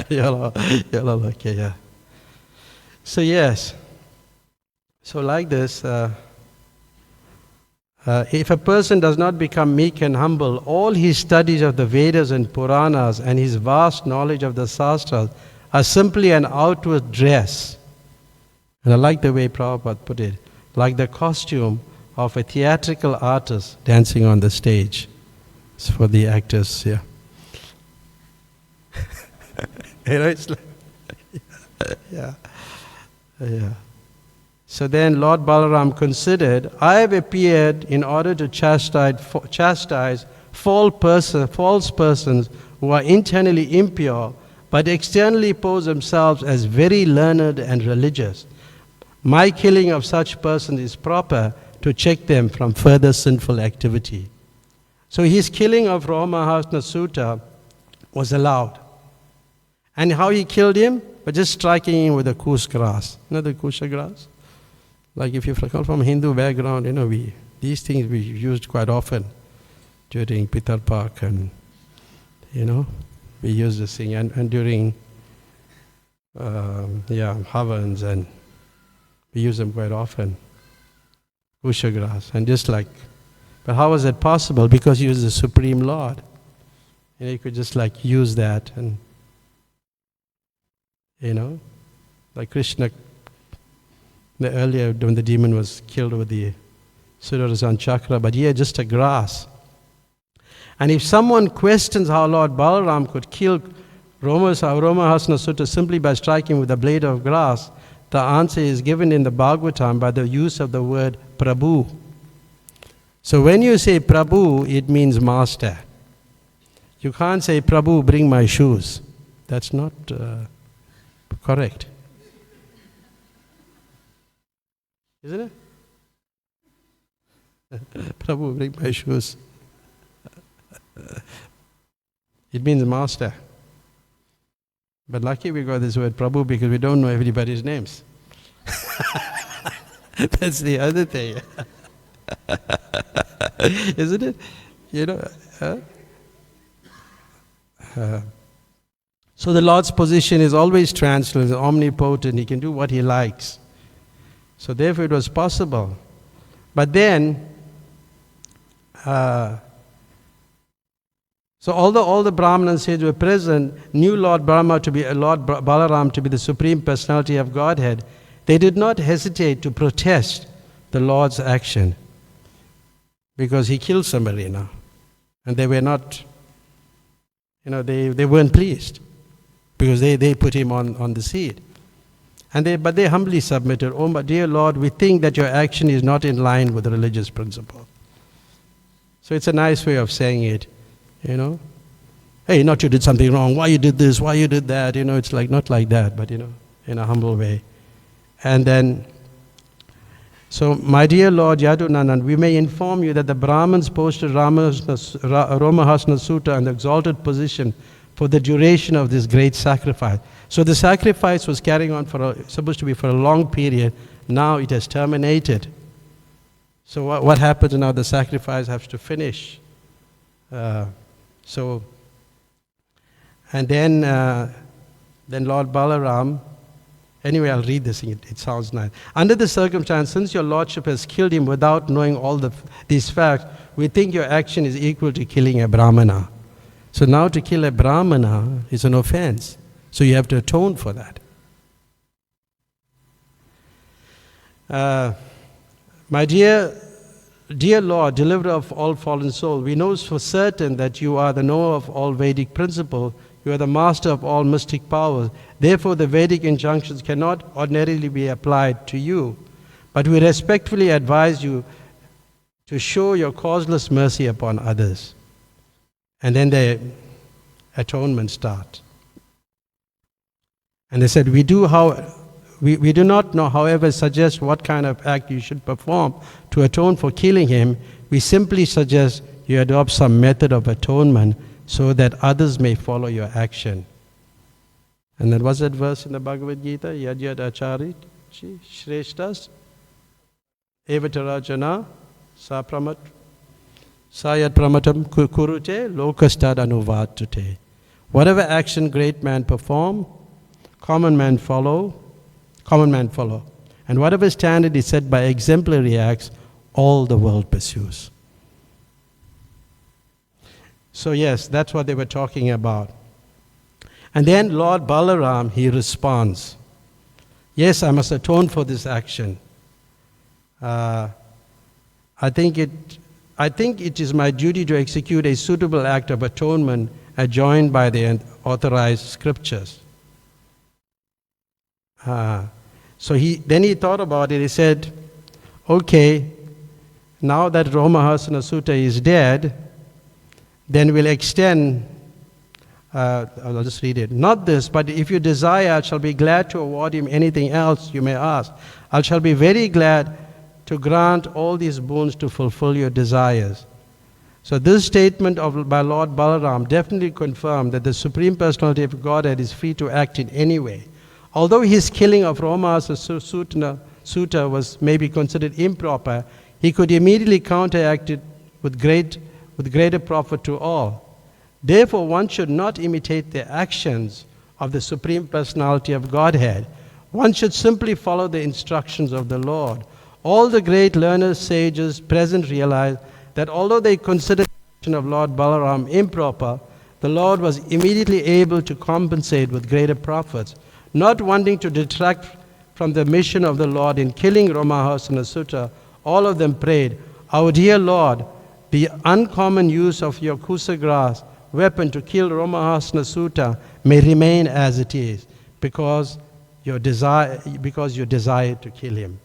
y'all are okay, yeah. So yes. So like this, if a person does not become meek and humble, all his studies of the Vedas and Puranas and his vast knowledge of the Shastras are simply an outward dress. And I like the way Prabhupada put it, like the costume of a theatrical artist dancing on the stage. It's for the actors here. It's like, yeah. So then Lord Balaram considered, I have appeared in order to chastise false persons who are internally impure, but externally pose themselves as very learned and religious. My killing of such persons is proper to check them from further sinful activity. So his killing of Ramahasna Sutta was allowed. And how he killed him? By just striking him with a kush grass. You know the kusha grass? Like if you come from Hindu background, these things we used quite often during Pitar Pak, and we use this thing, and during Havans, and we use them quite often. Kusha grass, and just like, but how was it possible? Because he was the Supreme Lord. You could just like use that, and like Krishna, the earlier when the demon was killed with the Sudarshan chakra, but here just a grass. And if someone questions how Lord Balaram could kill Ramahasna Sutta simply by striking with a blade of grass, the answer is given in the Bhagavatam by the use of the word Prabhu. So when you say Prabhu, it means master. You can't say, Prabhu, bring my shoes. That's not correct. Isn't it? Prabhu, bring my shoes. It means master. But lucky we got this word Prabhu because we don't know everybody's names. That's the other thing. Isn't it? So the Lord's position is always transcendental, omnipotent. He can do what he likes. So therefore it was possible. But then, so although all the Brahmanas sages were present, knew Lord Balaram to be the Supreme Personality of Godhead, they did not hesitate to protest the Lord's action. Because he killed somebody now. And they were not, they weren't pleased. Because they put him on the seat. But they humbly submitted, oh my dear Lord, we think that your action is not in line with the religious principle. So it's a nice way of saying it, Hey, not you did something wrong, why you did this, why you did that, it's like, not like that, but in a humble way. And then, so my dear Lord Yadunandan, we may inform you that the Brahmins posted Ramahasna Sutta and the exalted position for the duration of this great sacrifice. So the sacrifice was carrying on supposed to be for a long period. Now it has terminated. So what happens now? The sacrifice has to finish. And then Lord Balaram. Anyway, I'll read this. It sounds nice. Under the circumstance, since your Lordship has killed him without knowing all these facts, we think your action is equal to killing a Brahmana. So now to kill a Brahmana is an offense. So you have to atone for that. My dear Lord, deliverer of all fallen souls, we know for certain that you are the knower of all Vedic principles. You are the master of all mystic powers. Therefore, the Vedic injunctions cannot ordinarily be applied to you. But we respectfully advise you to show your causeless mercy upon others. And then the atonement starts. And they said, we do not know, however, suggest what kind of act you should perform to atone for killing him. We simply suggest you adopt some method of atonement so that others may follow your action. And then what's that verse in the Bhagavad Gita? Yad yad achari shreshtas evatarajana sapramat. Sayat pramatam kurute lokastad anuvatute. Whatever action great men perform, common men follow. And whatever standard is set by exemplary acts, all the world pursues. So yes, that's what they were talking about. And then Lord Balaram, he responds, yes, I must atone for this action. I think it is my duty to execute a suitable act of atonement adjoined by the authorized scriptures. So he thought about it. He said, okay, now that Romahasana Sutta is dead, then we'll extend, I'll just read it. Not this, but if you desire, I shall be glad to award him anything else you may ask. I shall be very glad to grant all these boons to fulfill your desires. So this statement by Lord Balaram definitely confirmed that the Supreme Personality of Godhead is free to act in any way. Although his killing of Romahasana Sutta was maybe considered improper, he could immediately counteract it with greater profit to all. Therefore, one should not imitate the actions of the Supreme Personality of Godhead. One should simply follow the instructions of the Lord. All the great learned sages present realized that although they considered the action of Lord Balaram improper, the Lord was immediately able to compensate with greater profits. Not wanting to detract from the mission of the Lord in killing Romahasana Sutta, all of them prayed, our dear Lord, the uncommon use of your kusa grass weapon to kill Romahasana Sutta may remain as it is, because you desire to kill him.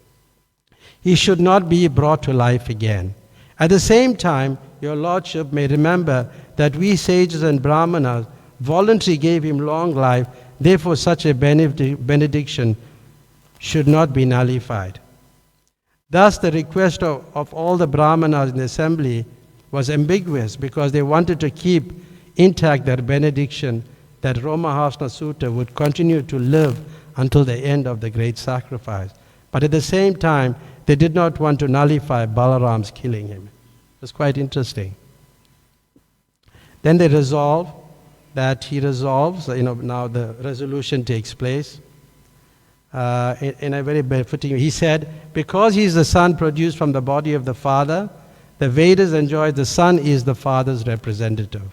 He should not be brought to life again. At the same time, your Lordship may remember that we sages and Brahmanas voluntarily gave him long life. Therefore, such a benediction should not be nullified. Thus, the request of all the Brahmanas in the assembly was ambiguous because they wanted to keep intact their benediction that Romahasana Sutta would continue to live until the end of the great sacrifice. But at the same time, they did not want to nullify Balaram's killing him. It was quite interesting. Then they resolve that he resolves, now the resolution takes place in a very befitting. He said, because he is the son produced from the body of the father, the Vedas enjoy the son is the father's representative.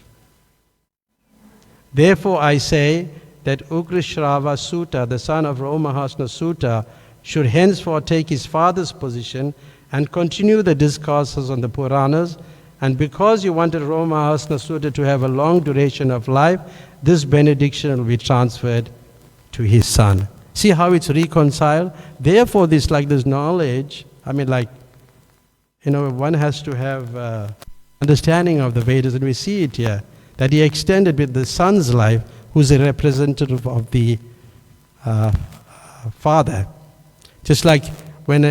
Therefore I say that Ugrashrava Sutta, the son of Romahasana Sutta, should henceforth take his father's position and continue the discourses on the Puranas. And because you wanted Romahasana Sutta to have a long duration of life, this benediction will be transferred to his son. See how it's reconciled? Therefore, this knowledge, one has to have understanding of the Vedas, and we see it here, that he extended with the son's life, who's a representative of the father. Just like when,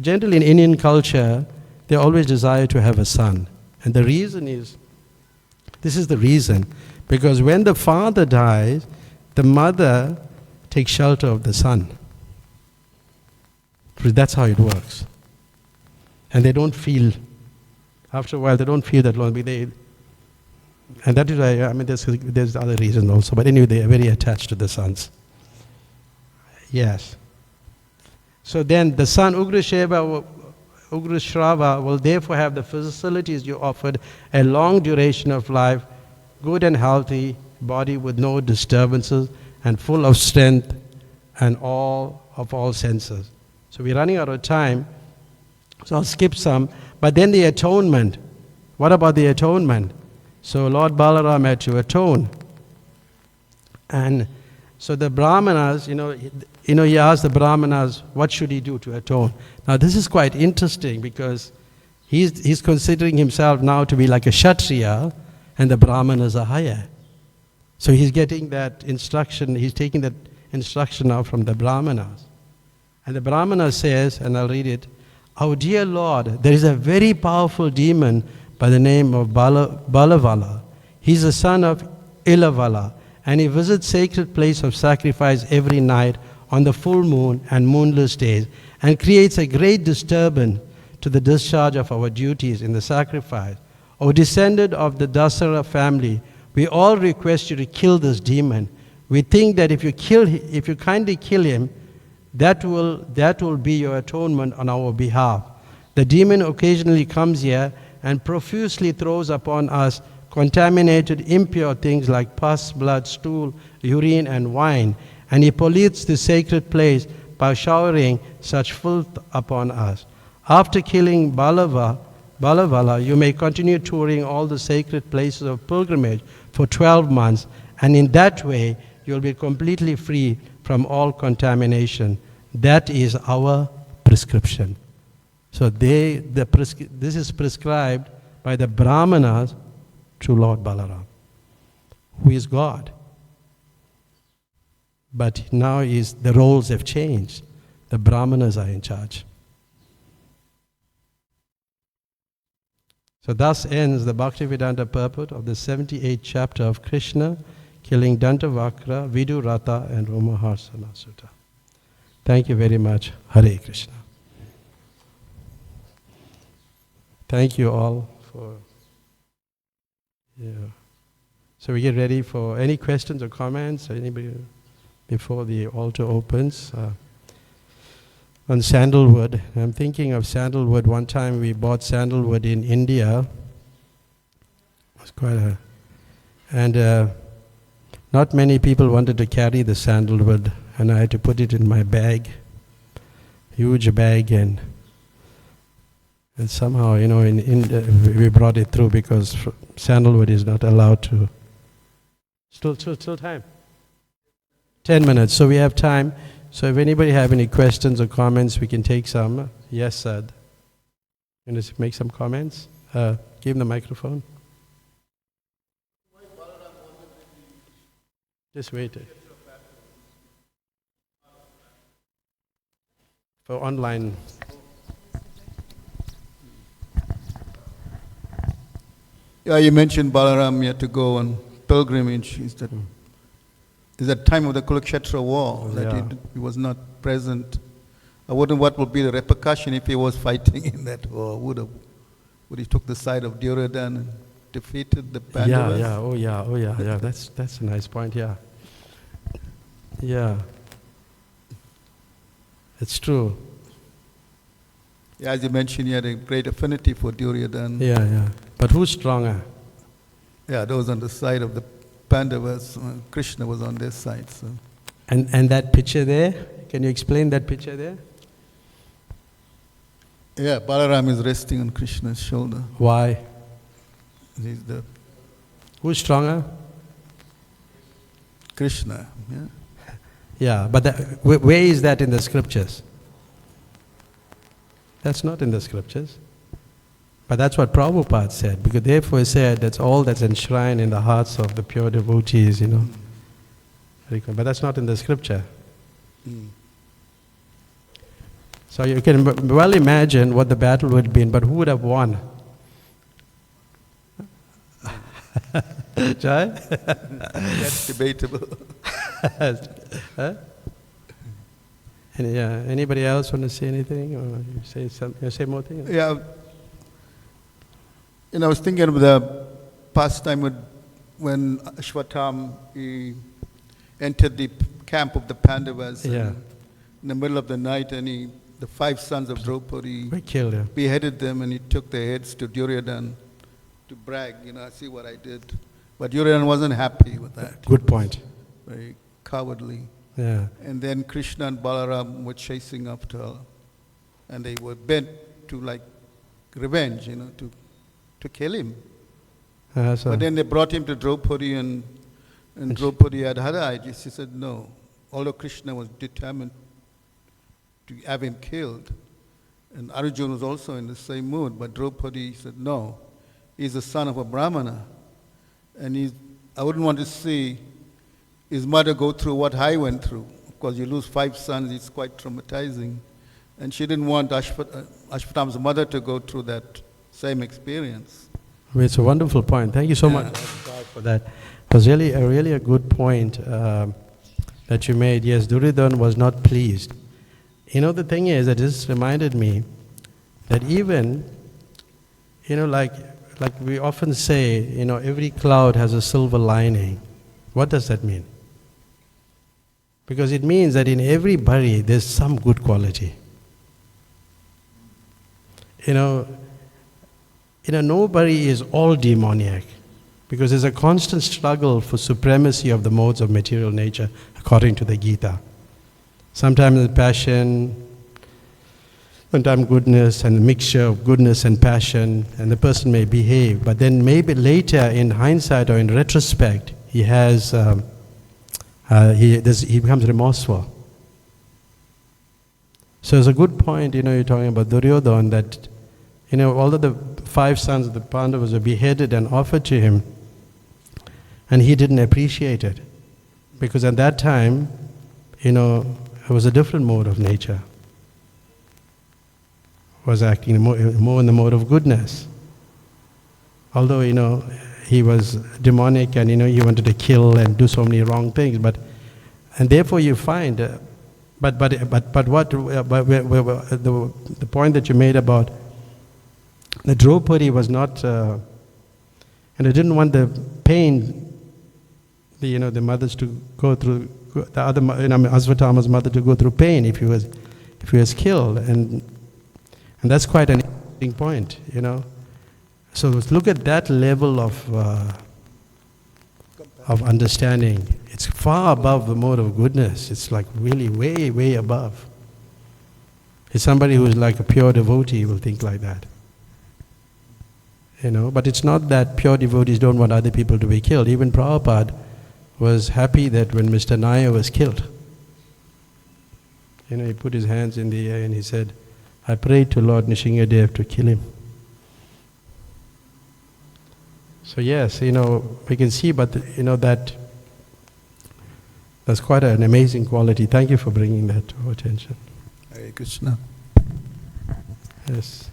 generally in Indian culture, they always desire to have a son. And the reason is, this is the reason, because when the father dies, the mother takes shelter of the son. That's how it works. And they don't feel, after a while, they don't feel that lonely. And that is why, there's other reasons also. But anyway, they are very attached to the sons. Yes. So then the son, Ugrashrava, will therefore have the facilities you offered, a long duration of life, good and healthy body with no disturbances, and full of strength and all senses. So we're running out of time, so I'll skip some. But then the atonement. What about the atonement? So Lord Balaram had to atone. And so the Brahmanas, he asked the Brahmanas, what should he do to atone? Now this is quite interesting because he's considering himself now to be like a Kshatriya, and the Brahmanas are higher. So he's getting that instruction, he's taking that instruction now from the Brahmanas. And the Brahmana says, and I'll read it, our dear Lord, there is a very powerful demon by the name of Balavala. He's the son of Ilavala, and he visits sacred place of sacrifice every night on the full moon and moonless days, and creates a great disturbance to the discharge of our duties in the sacrifice. O descendant of the Dasara family, we all request you to kill this demon. We think that if you kindly kill him, that will be your atonement on our behalf. The demon occasionally comes here and profusely throws upon us contaminated, impure things like pus, blood, stool, urine, and wine, and he pollutes the sacred place by showering such filth upon us. After killing Balavala, you may continue touring all the sacred places of pilgrimage for 12 months, and in that way, you'll be completely free from all contamination. That is our prescription. So this is prescribed by the Brahmanas to Lord Balaram, who is God. But now the roles have changed. The Brahmanas are in charge. So thus ends the Bhaktivedanta purport of the 78th chapter of Krishna, killing Dantavakra, Vidurata, and Romaharsana Sutta. Thank you very much. Hare Krishna. Thank you all for... So we get ready for any questions or comments. Anybody before the altar opens? On sandalwood. I'm thinking of sandalwood. One time we bought sandalwood in India. It was quite a... And not many people wanted to carry the sandalwood, and I had to put it in my bag, huge bag, and somehow, in India, we brought it through because sandalwood is not allowed to. Still time? 10 minutes, so we have time. So if anybody have any questions or comments, we can take some. Yes, Sad. You want to make some comments? Give him the microphone. Just wait. For online. Yeah, you mentioned Balaram had to go on pilgrimage. Is that time of the Kurukshetra war that he was not present? I wonder what would be the repercussion if he was fighting in that war. Would he took the side of Duryodhana and defeated the Pandavas? Yeah. That's a nice point. Yeah. It's true. Yeah, as you mentioned, he had a great affinity for Duryodhana. Yeah. But who's stronger? Yeah, those on the side of the Pandavas. Krishna was on their side. So. And that picture there? Can you explain that picture there? Yeah, Balaram is resting on Krishna's shoulder. Why? Who's stronger? Krishna. Yeah. Yeah, but where is that in the scriptures? That's not in the scriptures. But that's what Prabhupada said, because therefore he said that's all that's enshrined in the hearts of the pure devotees, But that's not in the scripture. So you can well imagine what the battle would have been, but who would have won? Jai? That's debatable. Huh? Anybody else want to say anything, or you say more things? Yeah. I was thinking of the past time when Ashwatham he entered the camp of the Pandavas in the middle of the night, and the 5 sons of Draupadi beheaded them, and he took their heads to Duryodhana to brag, see what I did. But Duryodhana wasn't happy with that. Good point. Very cowardly. Yeah. And then Krishna and Balaram were chasing after her, and they were bent to revenge, to kill him. But then they brought him to Draupadi, and Draupadi had her eyes. She said no. Although Krishna was determined to have him killed, and Arjuna was also in the same mood, but Draupadi said no. He's the son of a Brahmana, and I wouldn't want to see his mother go through what I went through. Of course, you lose 5 sons, it's quite traumatizing. And she didn't want Ashwatham's mother to go through that same experience. It's a wonderful point. Thank you so much for that. It was really a good point that you made. Yes, Duryodhana was not pleased. The thing is that this reminded me that even, like we often say, every cloud has a silver lining. What does that mean? Because it means that in everybody there's some good quality. Nobody is all demoniac, because there's a constant struggle for supremacy of the modes of material nature according to the Gita. Sometimes passion, sometimes goodness, and a mixture of goodness and passion, and the person may behave, but then maybe later in hindsight or in retrospect, he becomes remorseful. So it's a good point, you're talking about Duryodhana, that, although the 5 sons of the Pandavas were beheaded and offered to him, and he didn't appreciate it, because at that time, it was a different mode of nature. Was acting more in the mode of goodness. Although, he was demonic and, he wanted to kill and do so many wrong things, and therefore you find, the point that you made about the Draupadi was not, and they didn't want the pain, the mothers to go through, the other, Asvatthama's mother to go through pain if he was killed, and that's quite an interesting point, So look at that level of understanding. It's far above the mode of goodness. It's like really way, way above. It's somebody who is like a pure devotee will think like that. But it's not that pure devotees don't want other people to be killed. Even Prabhupada was happy that when Mr. Nair was killed, he put his hands in the air and he said, I prayed to Lord Nishingadev to kill him. So yes, we can see, but that's quite an amazing quality. Thank you for bringing that to our attention. Hare Krishna. Yes.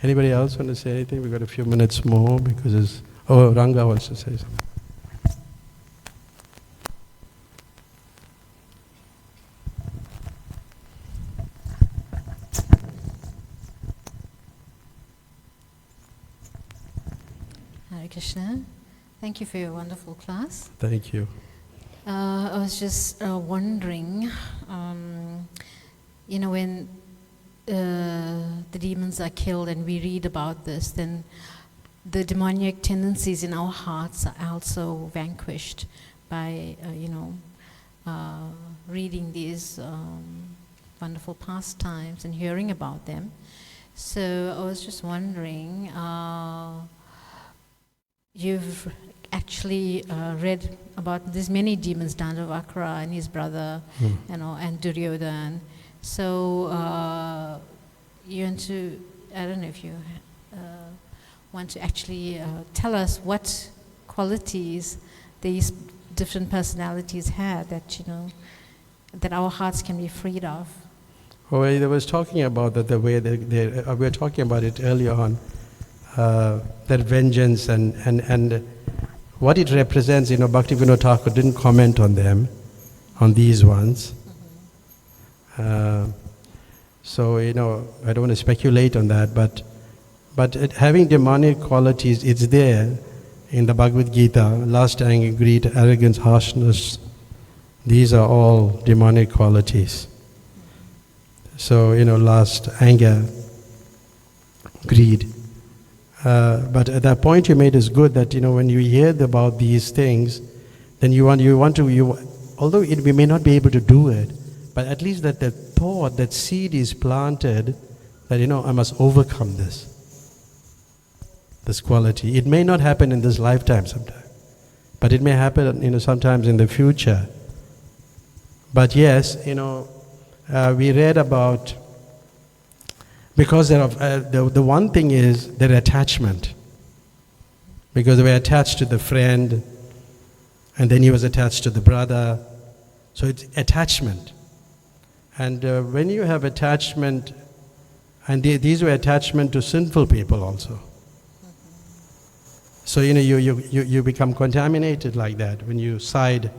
Anybody else want to say anything? We've got a few minutes more because Ranga wants to say something. Hare Krishna. Thank you for your wonderful class. Thank you. I was just wondering, when the demons are killed and we read about this, then the demoniac tendencies in our hearts are also vanquished by, reading these wonderful pastimes and hearing about them. So I was just wondering, you've actually read about there's many demons, Dandavakra and his brother, and Duryodhana. So you want to, I don't know if you want to actually tell us what qualities these different personalities had that, that our hearts can be freed of. Well, I was talking about that the way we were talking about it earlier on, that vengeance and what it represents. Bhaktivinoda Thakur didn't comment on them, on these ones. So I don't want to speculate on that, but having demonic qualities, it's there in the Bhagavad Gita. Lust, anger, greed, arrogance, harshness. These are all demonic qualities. So lust, anger, greed. But that point you made is good. That when you hear about these things, then you want to. Although we may not be able to do it, but at least that the thought, that seed is planted, that I must overcome this quality. It may not happen in this lifetime sometime, but it may happen sometimes in the future. But yes, we read about, because the one thing is their attachment, because they were attached to the friend, and then he was attached to the brother. So it's attachment. And when you have attachment, and these were attachment to sinful people also. So you become contaminated like that when you side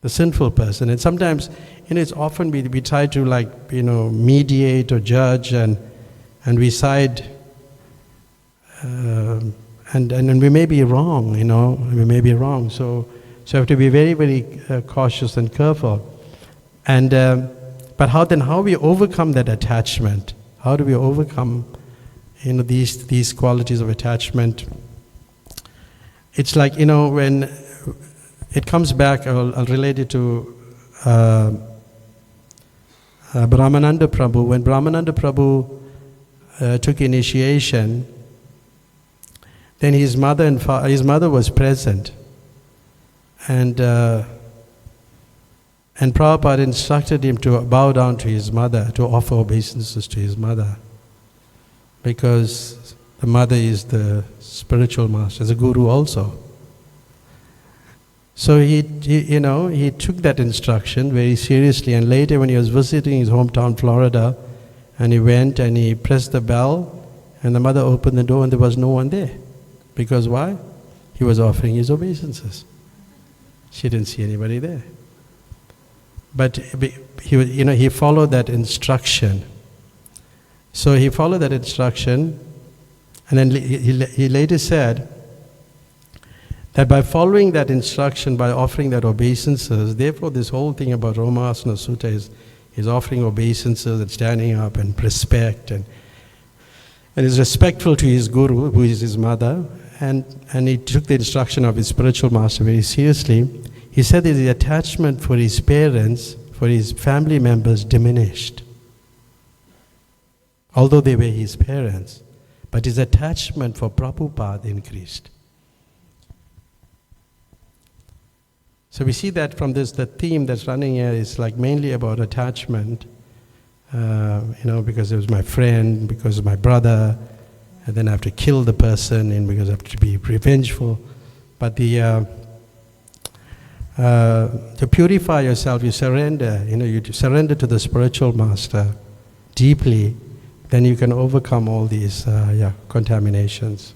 the sinful person. And sometimes, it's often we try to mediate or judge, and we side, and we may be wrong, we may be wrong. So you have to be very, very cautious and careful. And but how we overcome that attachment? How do we overcome these qualities of attachment? It's like, when it comes back, I'll relate it to Brahmananda Prabhu. When Brahmananda Prabhu took initiation, then his mother was present, and Prabhupada instructed him to bow down to his mother, to offer obeisances to his mother, because the mother is the spiritual master, the guru also. So he took that instruction very seriously, and later when he was visiting his hometown, Florida, and he went and he pressed the bell, and the mother opened the door and there was no one there. Because why? He was offering his obeisances. She didn't see anybody there. But he followed that instruction. So he followed that instruction, and then he later said that by following that instruction, by offering that obeisances, therefore this whole thing about Romasana Sutta is offering obeisances and standing up and respect, and is respectful to his guru, who is his mother, and he took the instruction of his spiritual master very seriously. He said that the attachment for his parents, for his family members, diminished. Although they were his parents, but his attachment for Prabhupada increased. So we see that from the theme that's running here is mainly about attachment, because it was my friend, because of my brother, and then I have to kill the person, and because I have to be revengeful. But to purify yourself, you surrender, you surrender to the spiritual master deeply, then you can overcome all these contaminations.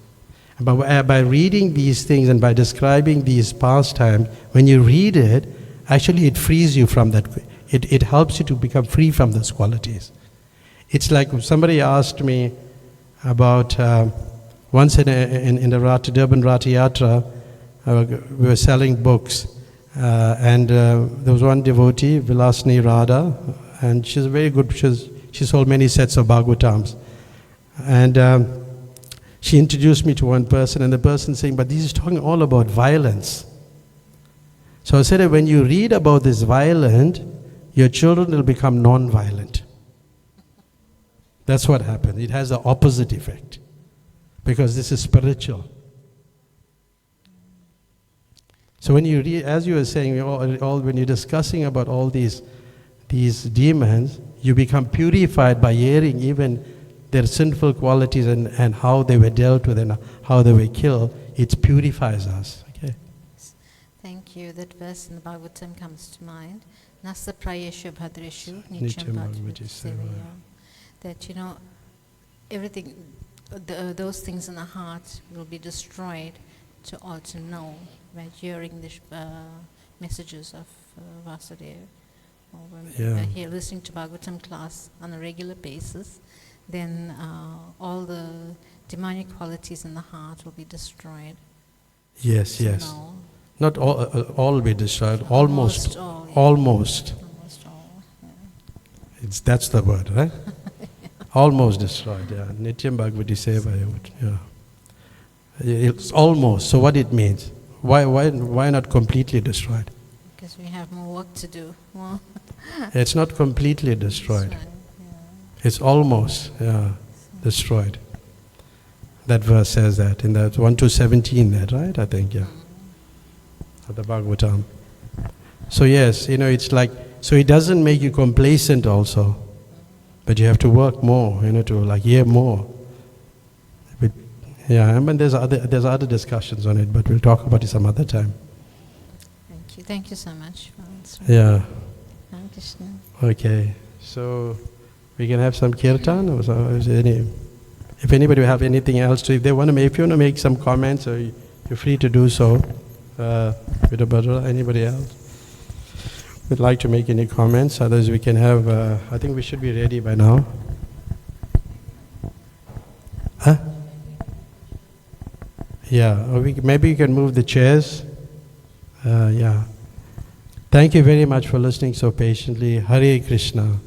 But by reading these things and by describing these pastimes, when you read it, actually it frees you from that. It helps you to become free from those qualities. It's like somebody asked me about once in the Durban Ratha Yatra, we were selling books, and there was one devotee, Vilasini Radha, and she's very good. She sold many sets of Bhagavatams, and she introduced me to one person, and the person saying, but this is talking all about violence. So I said that when you read about this violence, your children will become non-violent. That's what happens. It has the opposite effect, because this is spiritual. So when you read, as you were saying, when you're discussing about all these demons, you become purified by hearing even their sinful qualities and how they were dealt with and how they were killed. It purifies us. Okay. Thank you. That verse in the Bhagavatam comes to mind. Nasa prayeshu bhadreshu nityam bhagavati sevaya. That, everything, those things in the heart will be destroyed to all to know by hearing the messages of Vasudeva. Or when we're here listening to Bhagavatam class on a regular basis, then all the demonic qualities in the heart will be destroyed. Yes, yes. No. Not all will be destroyed. Almost all. Yeah. Almost all. Yeah. That's the word, right? Almost destroyed. Yeah. Nityam Bhagavati Sevaya. Yeah. It's almost. So what it means? Why not completely destroyed? Because we have more work to do. It's not completely destroyed. Right. It's almost destroyed. That verse says that in that 1-17, that right? I think, yeah. At the Bhagavatam. So yes, it's like, so it doesn't make you complacent also, but you have to work more, to hear more. But, there's other discussions on it, but we'll talk about it some other time. Thank you. Thank you so much for answering. Yeah. Hare Krishna. Okay. So we can have some kirtan, or so, if anybody have anything else to, if you want to make some comments, you're free to do so. Anybody else? would like to make any comments? Otherwise, we can have, I think we should be ready by now. Huh? Yeah, or maybe you can move the chairs. Yeah. Thank you very much for listening so patiently. Hare Krishna.